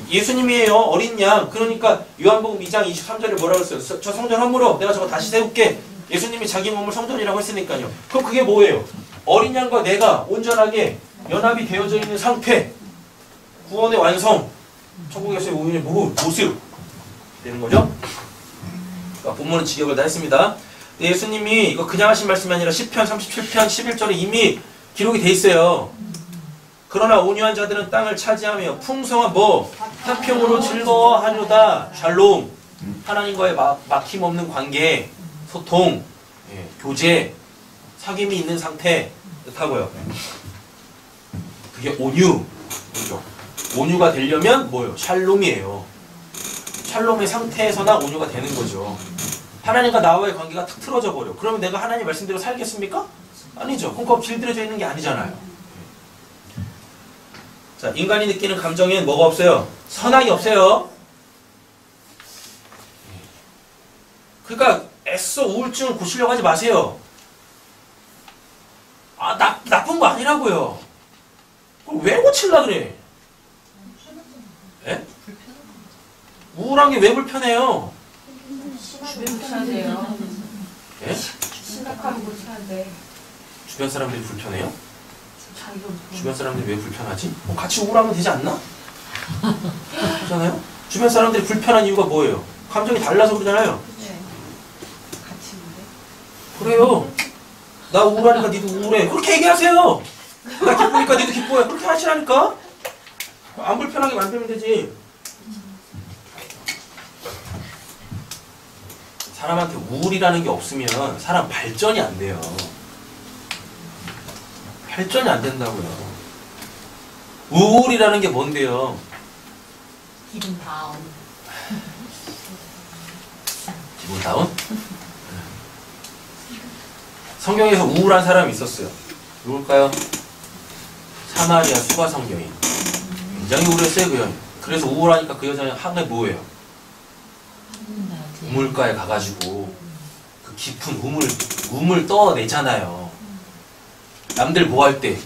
예수님이에요. 어린 양. 그러니까 요한복음 2장 23절에 뭐라고 했어요? 저 성전 허물어 내가 저거 다시 세울게. 예수님이 자기 몸을 성전이라고 했으니까요. 그럼 그게 뭐예요? 어린 양과 내가 온전하게 연합이 되어져 있는 상태, 구원의 완성, 천국에서의 우연의 모습 되는 거죠. 그러니까 본문은 직역을 다 했습니다. 예수님이 이거 그냥 하신 말씀이 아니라 시편 37편 11절에 이미 기록이 돼 있어요. 그러나 온유한 자들은 땅을 차지하며 풍성한 뭐? 화평으로 즐거워하려다. 샬롬. 하나님과의 막힘없는 관계, 소통, 교제, 사귐이 있는 상태 뜻하고요. 그게 온유. 그죠? 온유가 되려면 뭐예요? 샬롬이에요. 샬롬의 상태에서나 온유가 되는 거죠. 하나님과 나와의 관계가 탁 틀어져 버려. 그러면 내가 하나님 말씀대로 살겠습니까? 아니죠. 그러니까 길들여져 있는 게 아니잖아요. 자, 인간이 느끼는 감정엔 뭐가 없어요? 선악이 없어요. 그러니까 애써 우울증을 고치려고 하지 마세요. 아, 나쁜 거 아니라고요. 그럼 왜 고치려고 그래? 예? 우울한 게 왜 불편해요? 불편해요. 예? 심각하면 불편한데. 주변 사람들이 불편해요? 주변 사람들이 왜 불편하지? 같이 우울하면 되지 않나? 그렇잖아요? 주변 사람들이 불편한 이유가 뭐예요? 감정이 달라서 그러잖아요. 네. 같이 있는데. 그래요. 나 우울하니까 니도 우울해. 그렇게 얘기하세요. 나 기쁘니까 니도 기뻐해. 그렇게 하시라니까. 안 불편하게 만들면 되지. 사람한테 우울이라는 게 없으면 사람 발전이 안 돼요. 발전이 안 된다고요. 우울이라는 게 뭔데요? 기분 다운. 기분 다운? 성경에서 우울한 사람이 있었어요. 누굴까요? 사마리아 수가성 여인. 굉장히 우울했어요, 그 여인. 그래서 우울하니까 그 여자는 항해 뭐예요? 우물가에 가가지고 그 깊은 우물 떠내잖아요. 남들 뭐 할 때?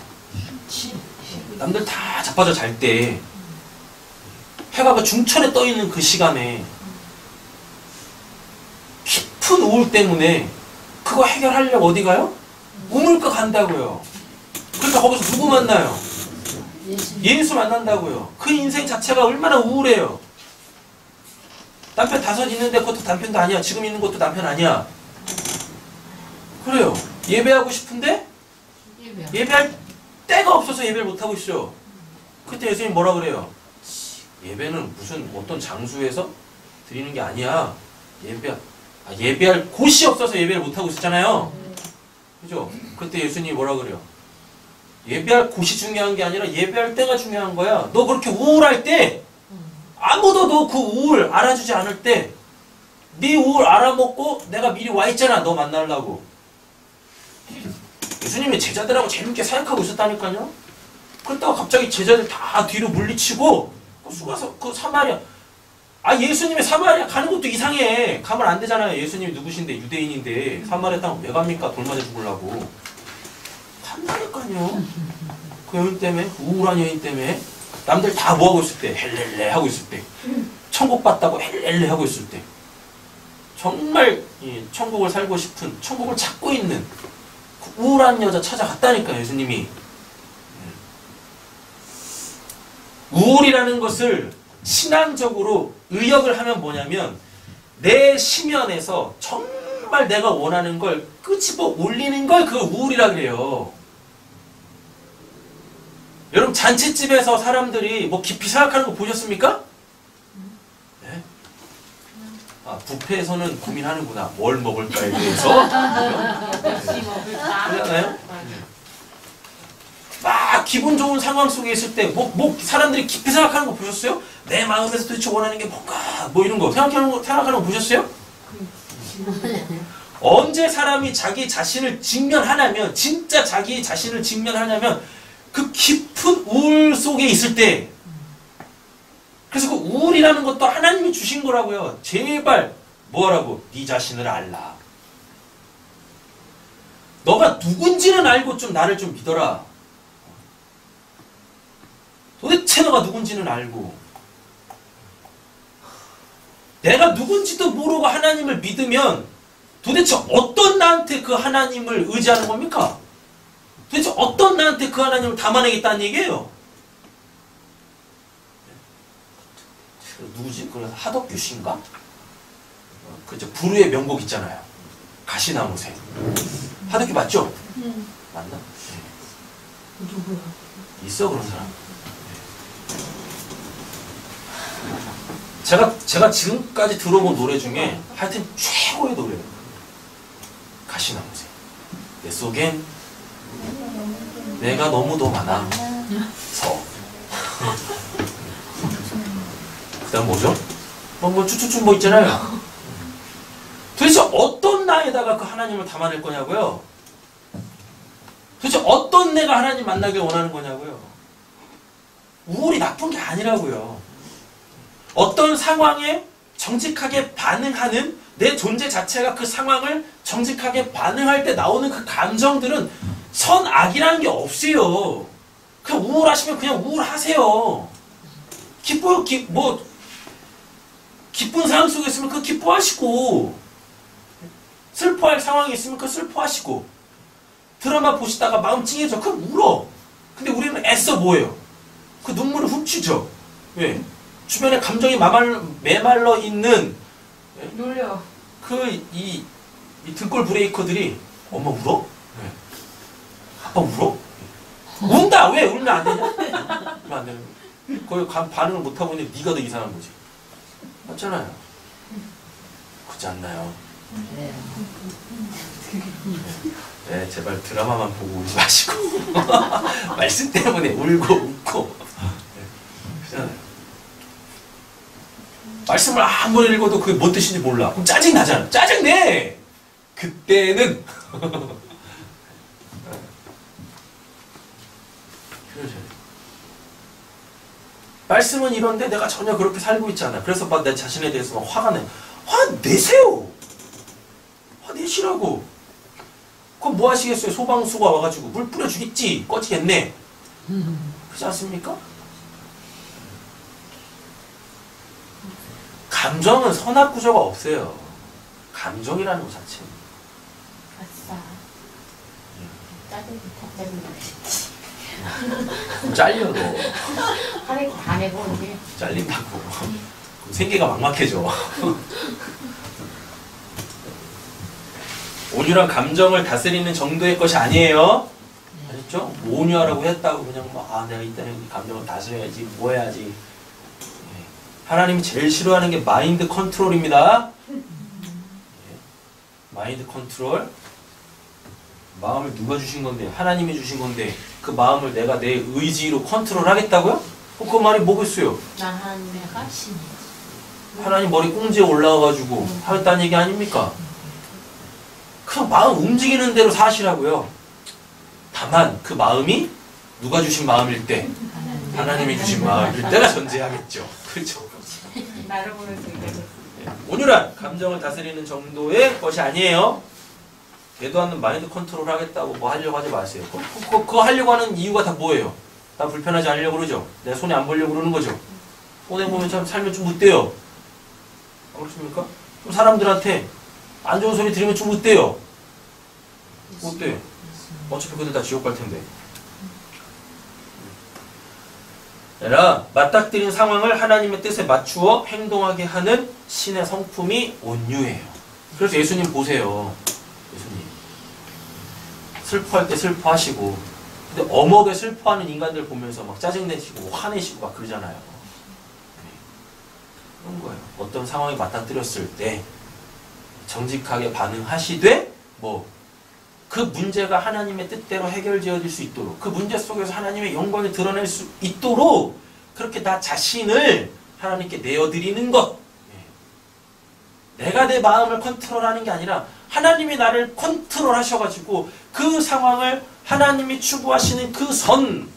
남들 다 자빠져 잘 때, 해가 그 중천에 떠있는 그 시간에 깊은 우울 때문에 그거 해결하려고 어디 가요? 우물가 간다고요. 그러니까 거기서 누구 만나요? 예수 만난다고요. 그 인생 자체가 얼마나 우울해요. 남편 5 있는데 그것도 남편도 아니야. 지금 있는 것도 남편 아니야. 그래요. 예배하고 싶은데 예배할 때가 없어서 예배를 못하고 있어요. 그때 예수님 뭐라 그래요? 예배는 무슨 어떤 장소에서 드리는 게 아니야. 예배할 곳이 없어서 예배를 못하고 있었잖아요. 그죠? 그때 예수님이 뭐라 그래요? 예배할 곳이 중요한 게 아니라 예배할 때가 중요한 거야. 너 그렇게 우울할 때, 아무도 너 그 우울 알아주지 않을 때, 네 우울 알아먹고 내가 미리 와 있잖아. 너 만나려고. 예수님이 제자들하고 재밌게 사역하고 있었다니까요. 그러다가 갑자기 제자들 다 뒤로 물리치고 그 사마리아, 예수님이 사마리아 가는 것도 이상해. 가면 안 되잖아요. 예수님이 누구신데, 유대인인데 사마리아 땅 왜 갑니까? 돌 맞아 죽으려고. 간다니까요. 그 여인 때문에, 우울한 여인 때문에. 남들 다 뭐하고 있을 때, 헬렐레 하고 있을 때, 천국 봤다고 헬렐레 하고 있을 때, 정말 천국을 살고 싶은, 천국을 찾고 있는 그 우울한 여자 찾아갔다니까요. 예수님이. 우울이라는 것을 신앙적으로 의역을 하면 뭐냐면, 내 심연에서 정말 내가 원하는 걸 끄집어 올리는 걸 그 우울이라 그래요. 여러분, 잔치집에서 사람들이 뭐 깊이 생각하는 거 보셨습니까? 네? 뷔페에서는 고민하는구나. 뭘 먹을까에 대해서. 그러잖아요? 막 기분 좋은 상황 속에 있을 때 사람들이 깊이 생각하는 거 보셨어요? 내 마음에서 도대체 원하는 게 뭔가 뭐 이런 거 생각하는 거 보셨어요? 언제 사람이 자기 자신을 직면하냐면, 진짜 자기 자신을 직면하냐면 그 깊은 우울 속에 있을 때. 그래서 그 우울이라는 것도 하나님이 주신 거라고요. 제발 뭐라고? 네 자신을 알라. 너가 누군지는 알고 좀 나를 좀 믿어라. 도대체 너가 누군지는 알고, 내가 누군지도 모르고 하나님을 믿으면 도대체 어떤 나한테 그 하나님을 의지하는 겁니까? 도대체 어떤 나한테 그 하나님을 담아내겠다는 얘기예요? 누구지? 그 하덕규 씨인가? 그저 부르의 명곡 있잖아요. 가시나무새. 하덕규 맞죠? 맞나? 누구야? 있어 그런 사람. 제가 지금까지 들어본 노래 중에 하여튼 최고의 노래예요. 가시나무새. 내 속엔 내가 너무도 많아서. 그다음 뭐죠? 뭐 쭉쭉쭉 뭐 있잖아요. 도대체 어떤 나에다가 그 하나님을 담아낼 거냐고요? 도대체 어떤 내가 하나님 만나길 원하는 거냐고요? 우울이 나쁜 게 아니라고요. 어떤 상황에 정직하게 반응하는 내 존재 자체가 그 상황을 정직하게 반응할 때 나오는 그 감정들은 선악이라는 게 없어요. 그냥 우울하시면 그냥 우울하세요. 기쁜 상황 속에 있으면 그 기뻐하시고, 슬퍼할 상황이 있으면 그 슬퍼하시고, 드라마 보시다가 마음 찡해져. 그럼 울어. 근데 우리는 애써 뭐예요? 그 눈물을 훔치죠. 왜? 주변에 감정이 메말라 있는 놀려. 이 등골 브레이커들이 엄마 울어? 왜? 아빠 울어? 운다! 왜? 울면 안 되냐? 울면 안 되는 거야. 거기 반응을 못하고 있는데 네가 더 이상한 거지. 맞잖아요. 그렇지 않나요? 네, 제발 드라마만 보고 울지 마시고 말씀 때문에 울고 웃고. 네, 그렇잖아요. 말씀을 아무리 읽어도 그게 뭔 뜻인지 몰라. 그럼 짜증나잖아. 짜증내! 그때는 말씀은 이런데 내가 전혀 그렇게 살고 있지 않아. 그래서 막 내 자신에 대해서 막 화가 내. 화 내세요! 화 내시라고. 그럼 뭐 하시겠어요? 소방수가 와가지고 물 뿌려주겠지. 꺼지겠네. 그렇지 않습니까? 감정은 선악 구조가 없어요. 감정이라는 것 자체는. 아싸. 짜증이 다 짜증나겠지. 잘려 너. 하늘 다 내고 이제. 잘린다고. 생계가 막막해져. 온유란 감정을 다스리는 정도의 것이 아니에요. 아셨죠? 온유하라고 했다고 그냥 내가 일단 이 감정을 다스려야지, 뭐 해야지. 하나님이 제일 싫어하는 게 마인드 컨트롤입니다. 마인드 컨트롤. 마음을 누가 주신 건데? 하나님이 주신 건데 그 마음을 내가 내 의지로 컨트롤 하겠다고요? 그 말이 뭐겠어요? 난 하나님의 신이지. 하나님 머리 꽁지에 올라와가지고 하겠다는 얘기 아닙니까? 그냥 마음 움직이는 대로 사시라고요. 다만 그 마음이 누가 주신 마음일 때? 하나님이 주신 마음일 때가 존재하겠죠. 그렇죠? 나를 보면서 얘기해. 온유란 감정을 다스리는 정도의 것이 아니에요. 되도 않는 마인드 컨트롤 하겠다고 뭐 하려고 하지 마세요. 그거 하려고 하는 이유가 다 뭐예요? 나 불편하지 않으려고 그러죠. 내 손에 안 보려고 그러는 거죠. 손해 보면 참 살면 좀 못돼요. 안 그렇습니까? 좀 사람들한테 안 좋은 소리 들으면 좀 못돼요. 못돼. 어차피 그들 다 지옥 갈 텐데. 아니라 맞닥뜨린 상황을 하나님의 뜻에 맞추어 행동하게 하는 신의 성품이 온유예요. 그래서 예수님 보세요. 예수님 슬퍼할 때 슬퍼하시고, 근데 엄하게 슬퍼하는 인간들 보면서 막 짜증내시고 화내시고 막 그러잖아요. 그런 거예요. 어떤 상황이 맞닥뜨렸을 때 정직하게 반응하시되 그 문제가 하나님의 뜻대로 해결되어질 수 있도록, 그 문제 속에서 하나님의 영광을 드러낼 수 있도록 그렇게 나 자신을 하나님께 내어드리는 것. 내가 내 마음을 컨트롤하는 게 아니라 하나님이 나를 컨트롤 하셔가지고 그 상황을 하나님이 추구하시는 그 선을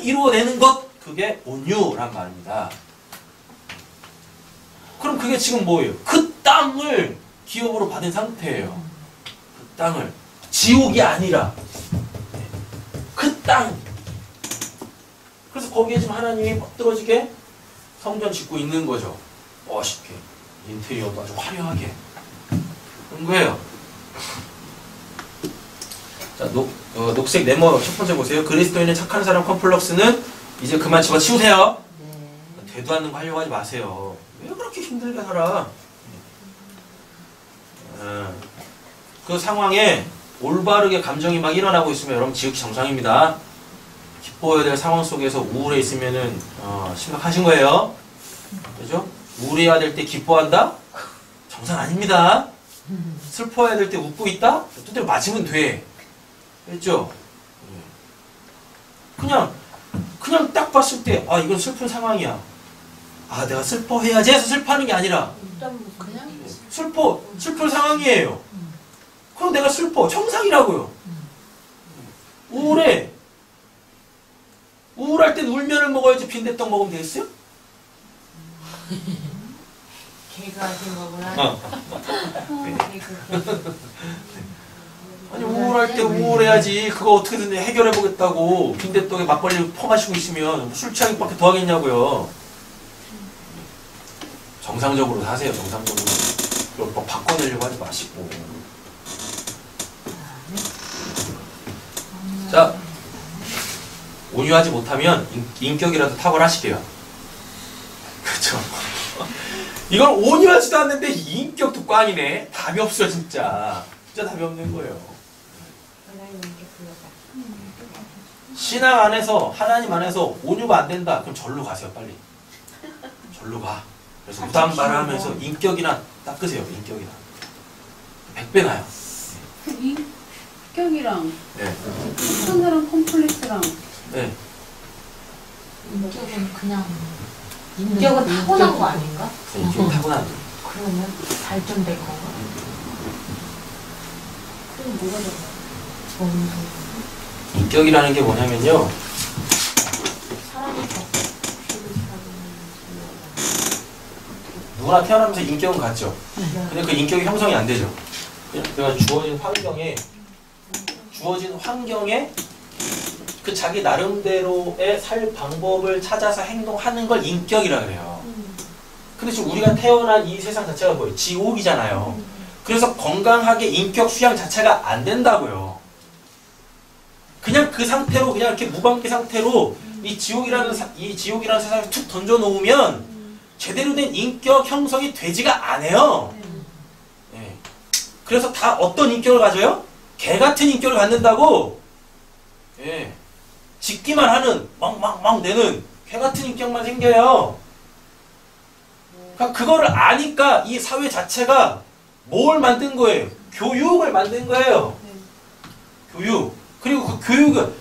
이루어내는 것, 그게 온유란 말입니다. 그럼 그게 지금 뭐예요? 그 땅을 기업으로 받은 상태예요. 그 땅을. 지옥이 아니라 그 땅. 그래서 거기에 지금 하나님이 멋들어지게 성전 짓고 있는 거죠. 멋있게. 인테리어도 아주 화려하게. 그런 거예요. 자, 녹색 네모 첫 번째 보세요. 그리스도인의 착한 사람 컴플렉스는 이제 그만 집어치우세요. 되도 않는 거 하려고 하지 마세요. 왜 그렇게 힘들게 살아? 그 상황에 올바르게 감정이 막 일어나고 있으면 여러분 지극히 정상입니다. 기뻐해야 될 상황 속에서 우울해 있으면은 심각하신 거예요. 그죠? 우울해야 될 때 기뻐한다? 정상 아닙니다. 슬퍼해야 될 때 웃고 있다? 뜻대로 맞으면 돼. 됐죠? 그냥 딱 봤을 때, 아, 이건 슬픈 상황이야. 아, 내가 슬퍼해야지 해서 슬퍼하는 게 아니라, 그냥 슬픈 상황이에요. 그럼 내가 슬퍼. 정상이라고요. 우울해. 우울할 땐 울면을 먹어야지 빈대떡 먹으면 되겠어요? 개가 하신 거구나. 아니, 우울할 때 우울해야지. 그거 어떻게든 해결해보겠다고 빈대떡에 막걸리 퍼마시고 있으면 술 취하기밖에 더 하겠냐고요. 정상적으로 사세요. 정상적으로. 그걸 뭐 바꿔내려고 하지 마시고. 자, 온유하지 못하면 인격이라도 탁월하시게요. 그렇죠? 이건 온유하지도 않는데 인격도 꽝이네. 답이 없어 진짜. 진짜 답이 없는 거예요. 신앙 안에서, 하나님 안에서 온유가 안 된다. 그럼 절로 가세요, 빨리. 절로 가. 그래서 무당바라 하면서 인격이나 닦으세요, 인격이나. 100배 나요. 인격이랑 네. 착한 사람 컴플렉스랑 네. 인격은 그냥 인격은 타고난 거 아닌가? 인격이 타고난. 그러면 발전된 건가? 그럼 뭐가 되나? 인격이라는 게 뭐냐면요. 사람이 누구나 태어나면서 인격은 같죠. 근데 그 인격이 형성이 안 되죠. 그냥 주어진 환경에 그 자기 나름대로의 살 방법을 찾아서 행동하는 걸 인격이라 그래요. 근데 지금 우리가 태어난 이 세상 자체가 뭐예요? 지옥이잖아요. 그래서 건강하게 인격 수양 자체가 안 된다고요. 그냥 그 상태로 그냥 이렇게 무방비 상태로 이 지옥이라는 세상에 툭 던져 놓으면 제대로 된 인격 형성이 되지가 않아요. 네. 그래서 다 어떤 인격을 가져요? 개 같은 인격을 갖는다고. 예. 짖기만 하는 막 내는 개 같은 인격만 생겨요. 그러니까 그거를 아니까 이 사회 자체가 뭘 만든 거예요? 교육을 만든 거예요. 교육. 그리고 그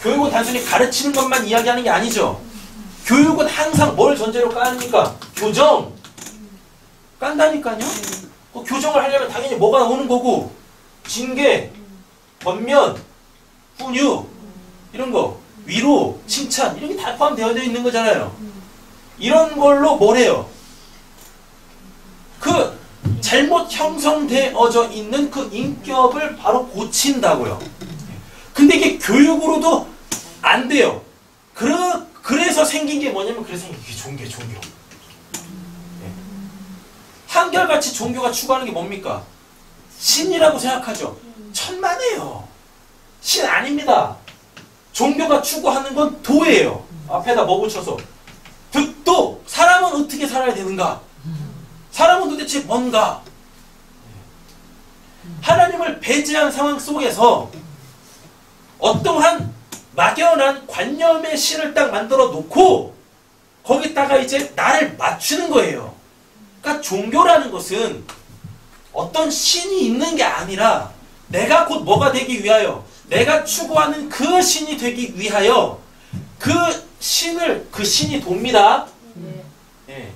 교육은 단순히 가르치는 것만 이야기하는 게 아니죠. 교육은 항상 뭘 전제로 까니까? 교정. 깐다니까요. 그 교정을 하려면 당연히 뭐가 나오는 거고, 징계, 권면, 훈육, 이런 거, 위로, 칭찬, 이런 게 다 포함되어 있는 거잖아요. 이런 걸로 뭘 해요? 그 잘못 형성되어져 있는 그 인격을 바로 고친다고요. 근데 이게 교육으로도 안 돼요. 그래서 생긴 게 뭐냐면, 그래서 생긴 게 종교. 네. 한결같이 종교가 추구하는 게 뭡니까? 신이라고 생각하죠. 천만에요. 신 아닙니다. 종교가 추구하는 건 도예요. 앞에다 뭐 붙여서. 득도. 사람은 어떻게 살아야 되는가? 사람은 도대체 뭔가? 하나님을 배제한 상황 속에서 어떠한 막연한 관념의 신을 딱 만들어 놓고 거기다가 이제 나를 맞추는 거예요. 그러니까 종교라는 것은 어떤 신이 있는 게 아니라 내가 곧 뭐가 되기 위하여, 내가 추구하는 그 신이 되기 위하여 그 신이 돕니다. 예.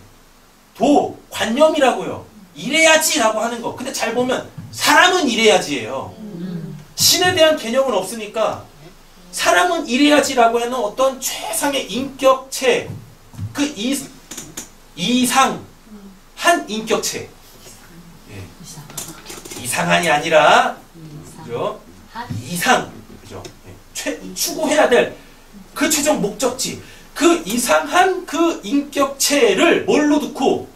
도, 관념이라고요. 이래야지라고 하는 거. 근데 잘 보면 사람은 이래야지예요. 신에 대한 개념은 없으니까 사람은 이래야지라고 하는 어떤 최상의 인격체, 그 이상한 인격체. 예. 이상한이 아니라 그죠? 이상, 그죠? 예. 추구해야 될 그 최종 목적지, 그 이상한 그 인격체를 뭘로 두고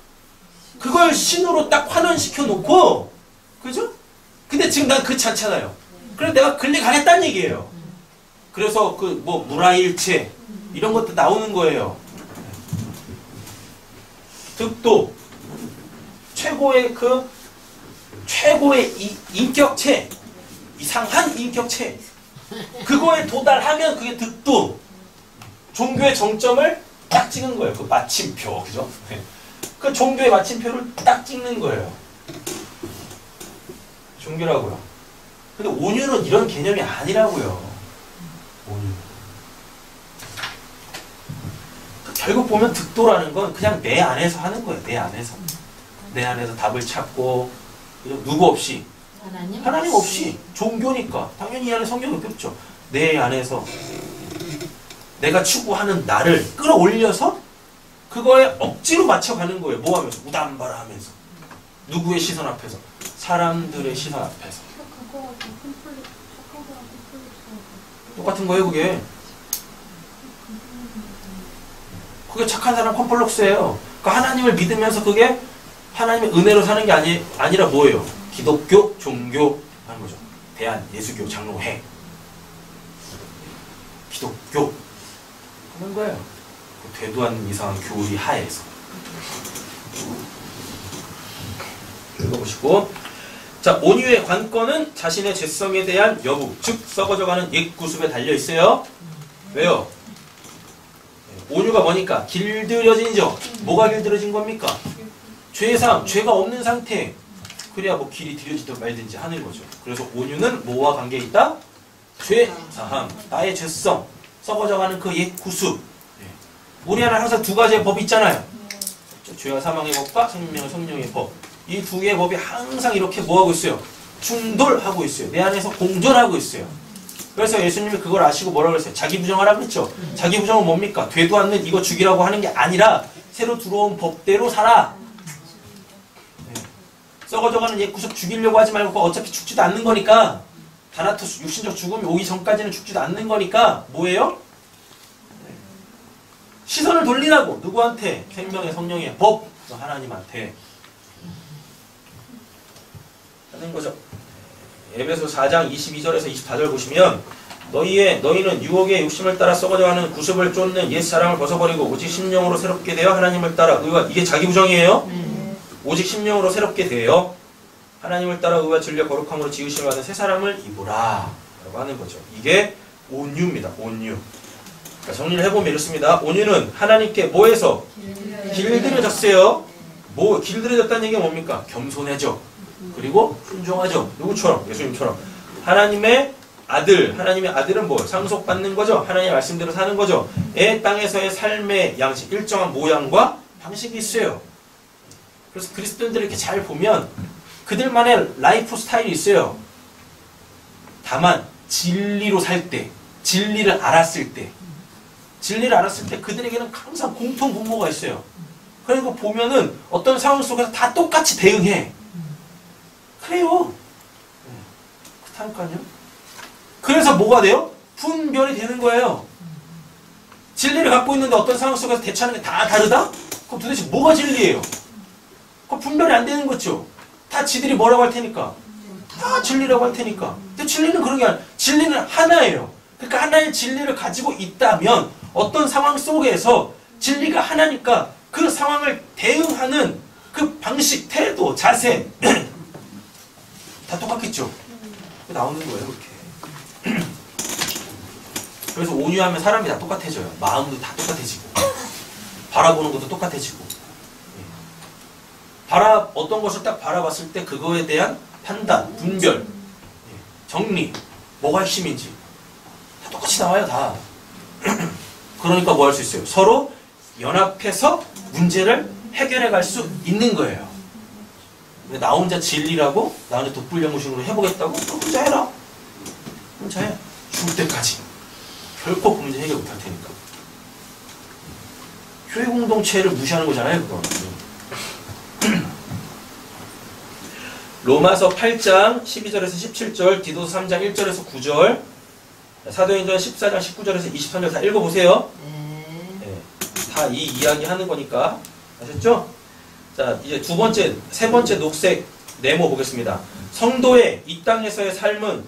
그걸 신으로 딱 환원시켜 놓고, 그죠? 근데 지금 난 그렇지 않잖아요. 그래서 내가 클릭하겠다는 얘기예요. 그래서 그 뭐 무라일체 이런 것도 나오는 거예요. 득도 최고의 인격체, 이상한 인격체, 그거에 도달하면 그게 득도. 종교의 정점을 딱 찍은 거예요. 그 마침표, 그죠? 그 종교의 마침표를 딱 찍는 거예요. 종교라고요. 근데 온유는 이런 개념이 아니라고요. 온유. 결국 보면 득도라는 건 그냥 내 안에서 하는 거예요. 내 안에서. 내 안에서 답을 찾고, 그죠? 누구 없이. 하나님 없이. 종교니까. 당연히 이 안에 성경이 없겠죠. 내 안에서. 내가 추구하는 나를 끌어올려서 그거에 억지로 맞춰가는 거예요. 뭐 하면서? 우담바라 하면서. 누구의 시선 앞에서? 사람들의 시선 앞에서. 똑같은 거예요, 그게. 그게 착한 사람 컴플렉스예요. 그러니까 하나님을 믿으면서 그게 하나님의 은혜로 사는 게 아니라 뭐예요? 기독교, 종교 하는 거죠. 대한 예수교 장로회. 기독교. 하는 거예요. 그 되도 않는 이상한 교리 하에서. 읽어보시고. 자, 온유의 관건은 자신의 죄성에 대한 여부, 즉 썩어져가는 옛 구습에 달려있어요. 왜요? 온유가 뭐니까? 길들여진이죠. 뭐가 길들여진 겁니까? 죄상, 죄가 없는 상태. 그래야 뭐 길이 들여지든 말든지 하는 거죠. 그래서 온유는 뭐와 관계있다? 죄사함, 나의 죄성, 썩어져가는 그 옛 구습. 우리 안에 항상 두 가지의 법이 있잖아요. 죄와 사망의 법과 생명과 성령의 법. 이 두 개의 법이 항상 이렇게 뭐하고 있어요? 충돌하고 있어요. 내 안에서 공존하고 있어요. 그래서 예수님이 그걸 아시고 뭐라고 그랬어요? 자기 부정하라고 그랬죠? 자기 부정은 뭡니까? 되도 않는 이거 죽이라고 하는 게 아니라 새로 들어온 법대로 살아. 네. 썩어져가는 옛 구습 죽이려고 하지 말고 어차피 죽지도 않는 거니까, 다나토스 육신적 죽음이 오기 전까지는 죽지도 않는 거니까 뭐예요? 네. 시선을 돌리라고. 누구한테? 생명의 성령의 법, 하나님한테 하는 거죠. 에베소 4장 22절에서 24절 보시면, 너희는 유혹의 욕심을 따라 썩어져가는 구습을 쫓는 옛 사람을 벗어버리고 오직 심령으로 새롭게 되어 하나님을 따라 의와, 이게 자기 부정이에요. 오직 심령으로 새롭게 되어 하나님을 따라 의와 진리와 거룩함으로 지으심을 받은 새 사람을 입으라 라고 하는 거죠. 이게 온유입니다. 온유. 그러니까 정리를 해보면 이렇습니다. 온유는 하나님께 뭐해서? 길들여졌어요. 뭐 길들여졌다는 얘기가 뭡니까? 겸손해져. 그리고 순종하죠. 누구처럼? 예수님처럼. 하나님의 아들. 하나님의 아들은 뭐? 상속받는 거죠. 하나님의 말씀대로 사는 거죠. 땅에서의 삶의 양식, 일정한 모양과 방식이 있어요. 그래서 그리스도인들을 이렇게 잘 보면 그들만의 라이프 스타일이 있어요. 다만 진리로 살 때, 진리를 알았을 때 그들에게는 항상 공통 분모가 있어요. 그리고 보면은 어떤 상황 속에서 다 똑같이 대응해. 그래요. 그렇다니까요. 그래서 뭐가 돼요? 분별이 되는 거예요. 진리를 갖고 있는데 어떤 상황 속에서 대처하는 게 다 다르다? 그럼 도대체 뭐가 진리예요? 그럼 분별이 안 되는 거죠. 다 지들이 뭐라고 할 테니까. 다 진리라고 할 테니까. 근데 진리는 그런 게 아니라 진리는 하나예요. 그러니까 하나의 진리를 가지고 있다면 어떤 상황 속에서 진리가 하나니까 그 상황을 대응하는 그 방식, 태도, 자세 다 똑같겠죠. 나오는 거예요, 그렇게. 그래서 온유하면 사람이 다 똑같아져요. 마음도 다 똑같아지고, 바라보는 것도 똑같아지고. 어떤 것을 딱 바라봤을 때 그거에 대한 판단, 분별, 정리, 뭐가 핵심인지 다 똑같이 나와요, 다. 그러니까 뭐 할 수 있어요? 서로 연합해서 문제를 해결해 갈 수 있는 거예요. 근데 나 혼자 진리라고? 나 혼자 독불영구식으로 해보겠다고? 그럼 혼자 해라. 혼자 해. 죽을 때까지. 결코 그 문제 해결 못할 테니까. 교회 공동체를 무시하는 거잖아요, 그건. 로마서 8장 12절에서 17절, 디도서 3장 1절에서 9절, 사도행전 14장 19절에서 23절 다 읽어보세요. 네, 다 이 이야기 하는 거니까. 아셨죠? 자, 이제 세 번째 녹색 네모 보겠습니다. 성도의 이 땅에서의 삶은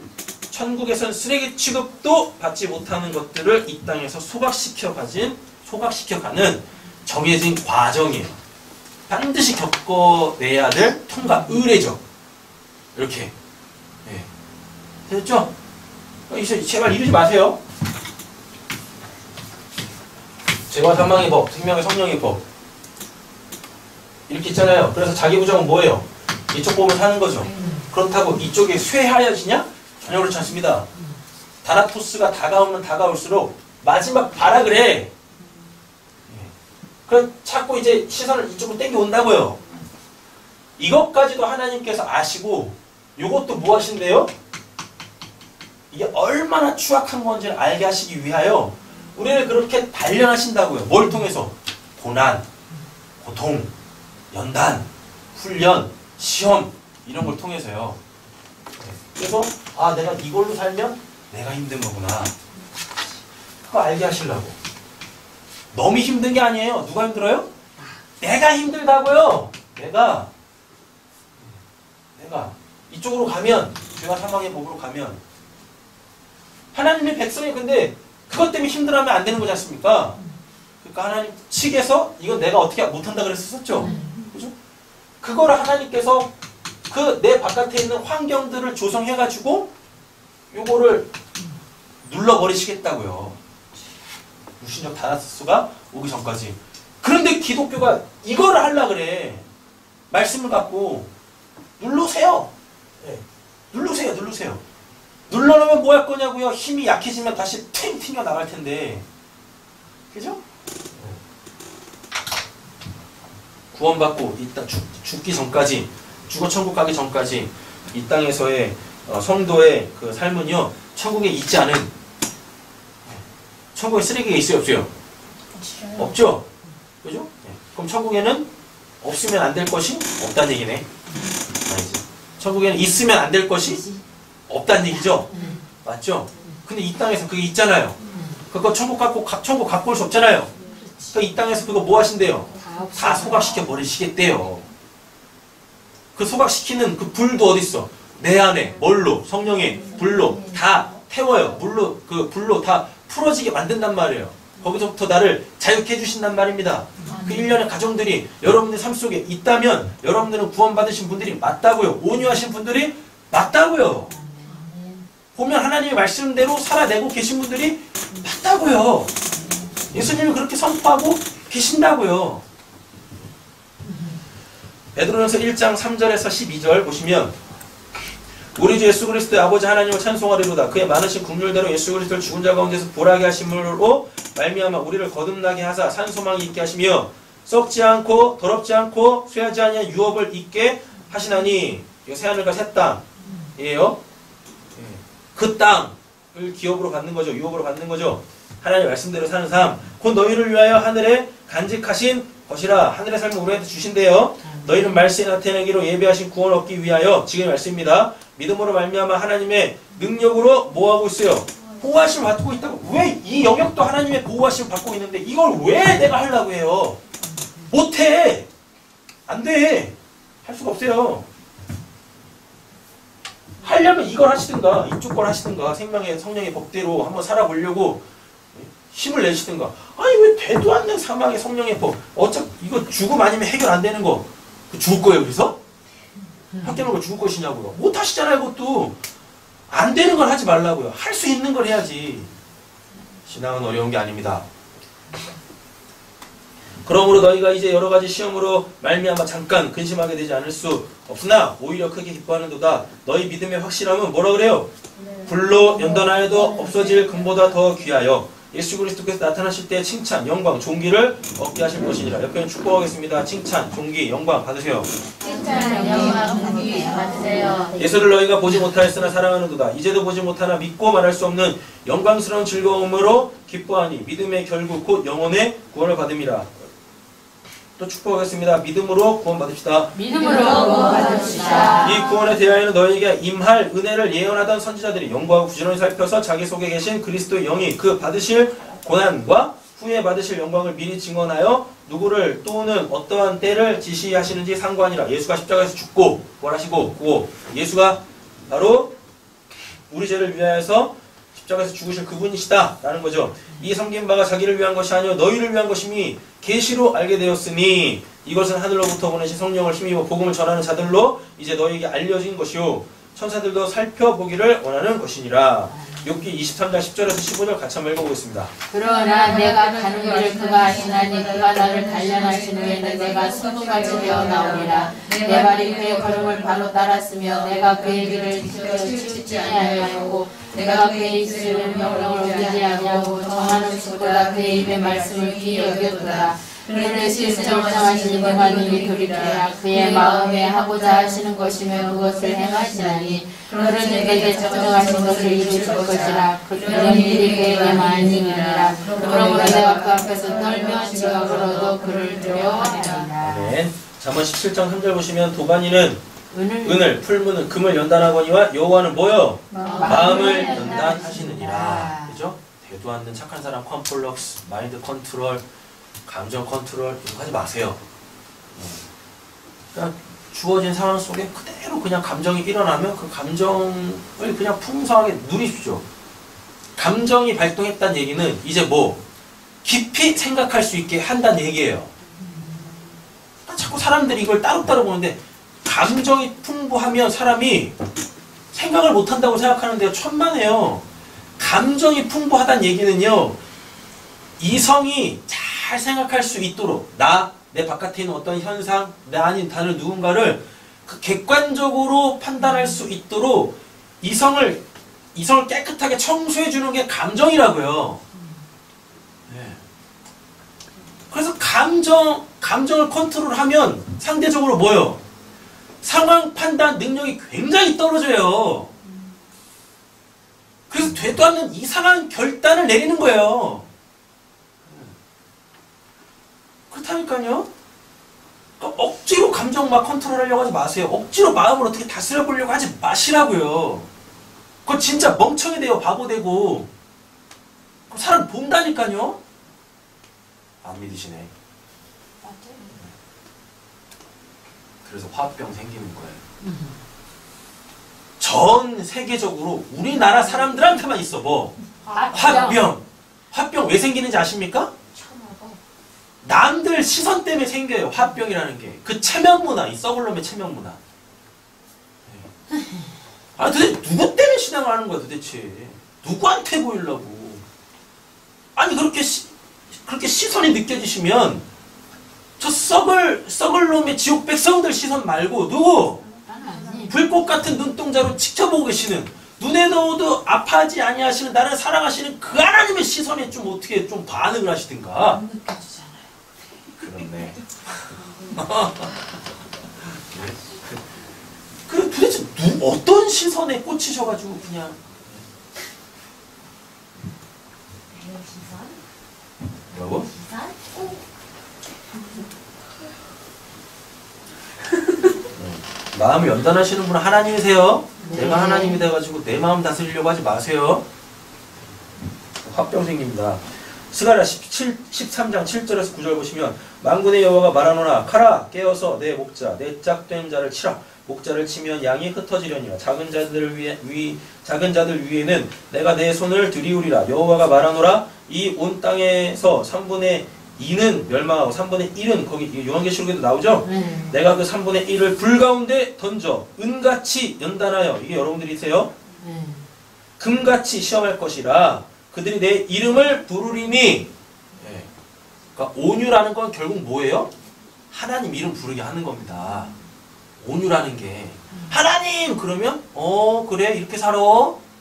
천국에선 쓰레기 취급도 받지 못하는 것들을 이 땅에서 소각시켜가는 정해진 과정이에요. 반드시 겪어내야 될 통과, 의례죠. 이렇게. 네. 됐죠? 이제 제발 이러지 마세요. 죄와 사망의 법, 생명의 성령의 법. 이렇게 있잖아요. 그래서 자기 부정은 뭐예요? 이쪽 법을 사는 거죠. 그렇다고 이쪽에 쇠하여지냐? 전혀 그렇지 않습니다. 다나토스가 다가오면 다가올수록 마지막 발악을 해. 그럼 자꾸 이제 시선을 이쪽으로 땡겨 온다고요. 이것까지도 하나님께서 아시고 이것도 뭐 하신대요? 이게 얼마나 추악한 건지를 알게 하시기 위하여 우리를 그렇게 단련하신다고요. 뭘 통해서? 고난, 고통, 연단, 훈련, 시험 이런 걸 통해서요. 그래서 아 내가 이걸로 살면 내가 힘든 거구나. 그거 알게 하시려고. 너무 힘든 게 아니에요. 누가 힘들어요? 내가 힘들다고요. 내가 이쪽으로 가면 죄와 사망의 법으로 가면 하나님의 백성이 근데 그것 때문에 힘들어하면 안 되는 거지 않습니까? 그러니까 하나님 측에서 이건 내가 어떻게 못한다 그랬었죠. 그죠? 그거를 하나님께서 그 내 바깥에 있는 환경들을 조성해가지고 요거를 눌러버리시겠다고요. 무신적 다나토스가 오기 전까지. 그런데 기독교가 이거를 하려고 그래. 말씀을 갖고 누르세요. 네. 누르세요. 눌러놓으면 뭐 할 거냐고요. 힘이 약해지면 다시 튕 튕겨 나갈 텐데. 그죠? 구원받고 이 땅 죽기 전까지, 죽어 천국 가기 전까지 이 땅에서의 성도의 그 삶은요, 천국에 있지 않은, 천국에 쓰레기가 있어요, 없어요? 없죠? 그죠? 네. 그럼 천국에는 없으면 안 될 것이 없다는 얘기네. 아니지. 천국에는 있으면 안 될 것이 없다는 얘기죠? 맞죠? 근데 이 땅에서 그게 있잖아요. 그거 천국 갖고 올 수 없잖아요. 그러니까 이 땅에서 그거 뭐 하신대요? 다 소각시켜 버리시겠대요. 그 소각시키는 그 불도 어딨어? 내 안에 뭘로? 성령의 불로 다 태워요. 물로 그 불로 다 풀어지게 만든단 말이에요. 거기서부터 나를 자유케 해주신단 말입니다. 그 일련의 가정들이 여러분들 삶 속에 있다면 여러분들은 구원받으신 분들이 맞다고요. 온유하신 분들이 맞다고요. 보면 하나님의 말씀대로 살아내고 계신 분들이 맞다고요. 예수님이 그렇게 선포하고 계신다고요. 베드로전서 1장 3절에서 12절 보시면 우리 주 예수 그리스도의 아버지 하나님을 찬송하리로다. 그의 많으신 긍휼대로 예수 그리스도를 죽은 자 가운데서 부활하게 하심으로 말미암아 우리를 거듭나게 하사 산 소망이 있게 하시며 썩지 않고 더럽지 않고 쇠하지 아니한 유업을 있게 하시나니 이거 새하늘과 새 땅이에요. 그 땅을 기업으로 받는 거죠. 유업으로 받는 거죠. 하나님의 말씀대로 사는 삶. 곧 너희를 위하여 하늘에 간직하신 것이라. 하늘의 삶을 우리한테 주신대요. 너희는 말세에 나타내기로 예배하신 구원 얻기 위하여. 지금의 말씀입니다. 믿음으로 말미암아 하나님의 능력으로 뭐하고 있어요? 보호하심을 받고 있다고. 왜 이 영역도 하나님의 보호하심을 받고 있는데 이걸 왜 내가 하려고 해요? 못해. 안 돼. 할 수가 없어요. 하려면 이걸 하시든가 이쪽 걸 하시든가 생명의 성령의 법대로 한번 살아보려고 힘을 내시든가. 아니 왜 되도 않는 사망의 성령의 법. 어차피 이거 죽음 아니면 해결 안 되는 거. 죽을 거예요 그래서? 학교 놓고 죽을 것이냐고요. 못 하시잖아요 그것도. 안 되는 걸 하지 말라고요. 할 수 있는 걸 해야지. 신앙은 어려운 게 아닙니다. 그러므로 너희가 이제 여러 가지 시험으로 말미암아 잠깐 근심하게 되지 않을 수 없으나 오히려 크게 기뻐하는도다. 너희 믿음의 확실함은 뭐라 그래요? 불로 연단하여도 없어질 금보다 더 귀하여 예수 그리스도께서 나타나실 때 칭찬, 영광, 존귀를 얻게 하실 것이니라. 옆에는 축복하겠습니다. 칭찬, 존귀, 영광 받으세요. 칭찬, 영광, 존귀 받으세요. 예수를 너희가 보지 못하였으나 사랑하는도다. 이제도 보지 못하나 믿고 말할 수 없는 영광스러운 즐거움으로 기뻐하니 믿음의 결국 곧 영혼의 구원을 받음이라. 또 축복하겠습니다. 믿음으로 구원 받읍시다. 믿음으로 구원 받읍시다. 이 구원에 대하여는 너희에게 임할 은혜를 예언하던 선지자들이 연구하고 부지런히 살펴서 자기 속에 계신 그리스도의 영이 그 받으실 고난과 후에 받으실 영광을 미리 증언하여 누구를 또는 어떠한 때를 지시하시는지 상관이라. 예수가 십자가에서 죽고 부활하시고 고 예수가 바로 우리 죄를 위하여서 십자가에서 죽으실 그분이시다 라는 거죠. 이 섬긴 바가 자기를 위한 것이 아니요 너희를 위한 것임이 계시로 알게 되었으니 이것은 하늘로부터 보내신 성령을 힘입어 복음을 전하는 자들로 이제 너희에게 알려진 것이요 천사들도 살펴보기를 원하는 것이니라. 욥기 23장 10절에서 15절 같이 한번 읽어보겠습니다. 그러나 내가 가는 길을 그가 아시나니 그가 나를 단련하신 후에는 내가 승부같이 되어 나오리라. 내 발이 그의 걸음을 바로 따랐으며 내가 그의 길을 지지 아니하였고 내가 그의 입술을 명령을 어기지 아니하고 정하는 수보다 그의 입의 말씀을 귀히 여겼도다. 그는 실정하신 인간이 돌이키라. 그의 마음에 하고자 하시는 것이면 그것을 행하시나니 그는 내게 정정하신 것을 이루실 것이라. 그런 일이 그에게 많으니라. 그러므로 내가 그 앞에서 떨며 지각을 얻어 그를 두려워하리라. 아멘. 잠언 17장 3절 보시면 도가니는 은을 풀무는 금을 연단하거니와 여호와는 뭐요? 마음을 연단하시느니라. 그죠? 되도 않는 착한 사람 컴플렉스, 마인드 컨트롤, 감정 컨트롤 이거 하지 마세요. 그러니까 주어진 상황 속에 그대로 그냥 감정이 일어나면 그 감정을 그냥 풍성하게 누리십시오. 감정이 발동했다는 얘기는 이제 뭐 깊이 생각할 수 있게 한다는 얘기예요. 자꾸 사람들이 이걸 따로따로 보는데 감정이 풍부하면 사람이 생각을 못한다고 생각하는데요. 천만에요. 감정이 풍부하다는 얘기는요. 이성이 잘 생각할 수 있도록 내 바깥에 있는 어떤 현상, 나 아닌 다른 누군가를 객관적으로 판단할 수 있도록 이성을 깨끗하게 청소해 주는 게 감정이라고요. 네. 그래서 감정을 컨트롤하면 상대적으로 뭐요? 상황 판단 능력이 굉장히 떨어져요. 그래서 되도 않는 이상한 결단을 내리는 거예요. 그렇다니까요. 그러니까 억지로 감정 막 컨트롤하려고 하지 마세요. 억지로 마음을 어떻게 다스려 보려고 하지 마시라고요. 그거 진짜 멍청이 돼요. 바보 되고. 사람 본다니까요. 안 믿으시네. 그래서 화병 생기는 거예요. 전 세계적으로 우리나라 사람들한테만 있어 뭐 화병 왜 생기는지 아십니까? 남들 시선 때문에 생겨요. 화병이라는 게. 그 체면 문화, 이 썩을 놈의 체면 문화. 아니 도대체 누구 때문에 신앙을 하는 거야 도대체? 누구한테 보이려고? 아니 그렇게 시선이 느껴지시면 저 썩을 놈의 지옥 백성들 시선 말고 누구? 불꽃 같은 눈동자로 지켜보고 계시는 눈에 넣어도 아파하지 아니하시는 나를 사랑하시는 그 하나님의 시선에 좀 어떻게 좀 반응을 하시든가. 안 느껴지잖아요. 그렇네. 그 도대체 어떤 시선에 꽂히셔가지고 그냥 뭐라고? 마음을 연단하시는 분은 하나님이세요. 네. 내가 하나님이 돼가지고 내 마음 다스리려고 하지 마세요. 화병 생깁니다. 스가랴 13장 7절에서 9절 보시면 만군의 여호와가 말하노라 카라 깨어서 내 목자 내 짝된 자를 치라. 목자를 치면 양이 흩어지려니와 작은 자들 위에는 내가 내 손을 들이우리라. 여호와가 말하노라 이 온 땅에서 3분의 2는 멸망하고 3분의 1은 거기 요한계시록에도 나오죠. 내가 그 3분의 1을 불 가운데 던져 은같이 연단하여 이게 여러분들이세요. 금같이 시험할 것이라. 그들이 내 이름을 부르리니. 네. 그러니까 온유라는 건 결국 뭐예요? 하나님 이름 부르게 하는 겁니다. 온유라는 게 하나님 그러면 그래 이렇게 살아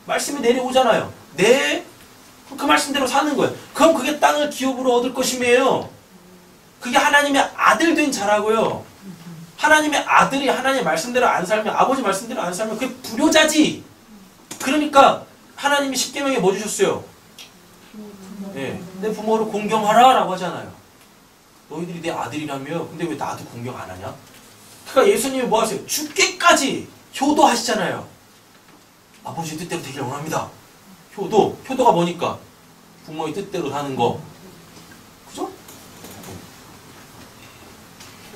말씀이 내려오잖아요. 네 그 말씀대로 사는 거예요. 그럼 그게 땅을 기업으로 얻을 것임이에요. 그게 하나님의 아들 된 자라고요. 하나님의 아들이 하나님의 말씀대로 안 살면, 아버지 말씀대로 안 살면 그게 불효자지. 그러니까 하나님이 십계명에 뭐 주셨어요? 네, 내 부모를 공경하라 라고 하잖아요. 너희들이 내 아들이라며 근데 왜 나도 공경 안 하냐? 그러니까 예수님이 뭐 하세요? 죽기까지 효도하시잖아요. 아버지 뜻대로 되길 원합니다. 효도가 뭐니까? 부모의 뜻대로 사는 거. 그죠?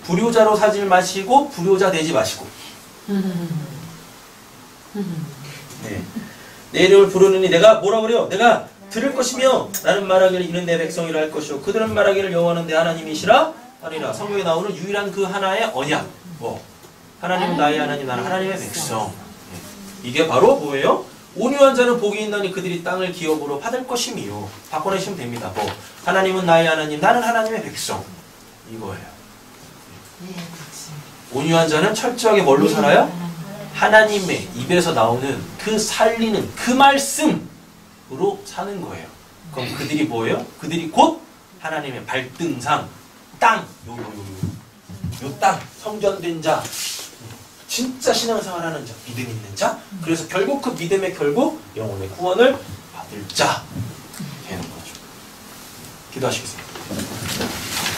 불효자로 사지 마시고 불효자 되지 마시고. 네. 내 이름을 부르느니 내가 뭐라 그래요? 내가 들을 것이며 나는 말하기를 이는 내 백성이라 할 것이요 그들은 말하기를 여호와는 내 하나님이시라 하리라. 성경에 나오는 유일한 그 하나의 언약. 뭐? 하나님은 나의 하나님, 나는 하나님의 백성. 네. 이게 바로 뭐예요? 온유한 자는 복이 있나니 그들이 땅을 기업으로 받을 것임이요. 바꿔내시면 됩니다. 뭐? 하나님은 나의 하나님, 나는 하나님의 백성. 이거예요. 온유한 자는 철저하게 뭘로 살아요? 하나님의 입에서 나오는 그 살리는 그 말씀으로 사는 거예요. 그럼 그들이 뭐예요? 그들이 곧 하나님의 발등상, 땅, 요 땅, 성전된 자, 진짜 신앙생활하는 자, 믿음 있는 자. 그래서 결국 그 믿음의 결국 영혼의 구원을 받을 자 되는 거죠. 기도하시겠습니다.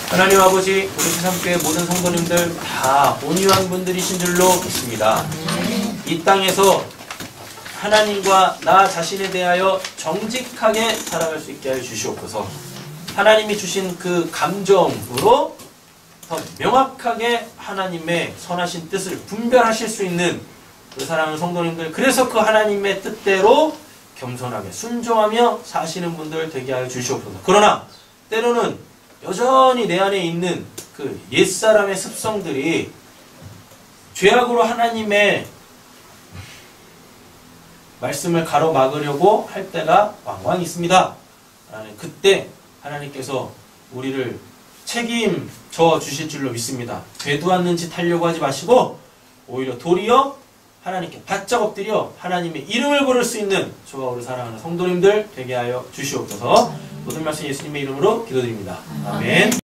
하나님 아버지, 우리 새삼교회 모든 성도님들 다 온유한 분들이신 줄로 믿습니다. 이 땅에서 하나님과 나 자신에 대하여 정직하게 살아갈 수 있게 하여 주시옵소서. 하나님이 주신 그 감정으로 더 명확하게 하나님의 선하신 뜻을 분별하실 수 있는 그 사랑하는 성도님들, 그래서 그 하나님의 뜻대로 겸손하게 순종하며 사시는 분들 되게 하여 주시옵소서. 그러나 때로는 여전히 내 안에 있는 그 옛사람의 습성들이 죄악으로 하나님의 말씀을 가로막으려고 할 때가 왕왕 있습니다. 그때 하나님께서 우리를 책임져 주실 줄로 믿습니다. 되도 않는 짓 하려고 하지 마시고 오히려 도리어 하나님께 바짝 엎드려 하나님의 이름을 부를 수 있는 저와 우리 사랑하는 성도님들 되게 하여 주시옵소서. 모든 말씀 예수님의 이름으로 기도드립니다. 아멘.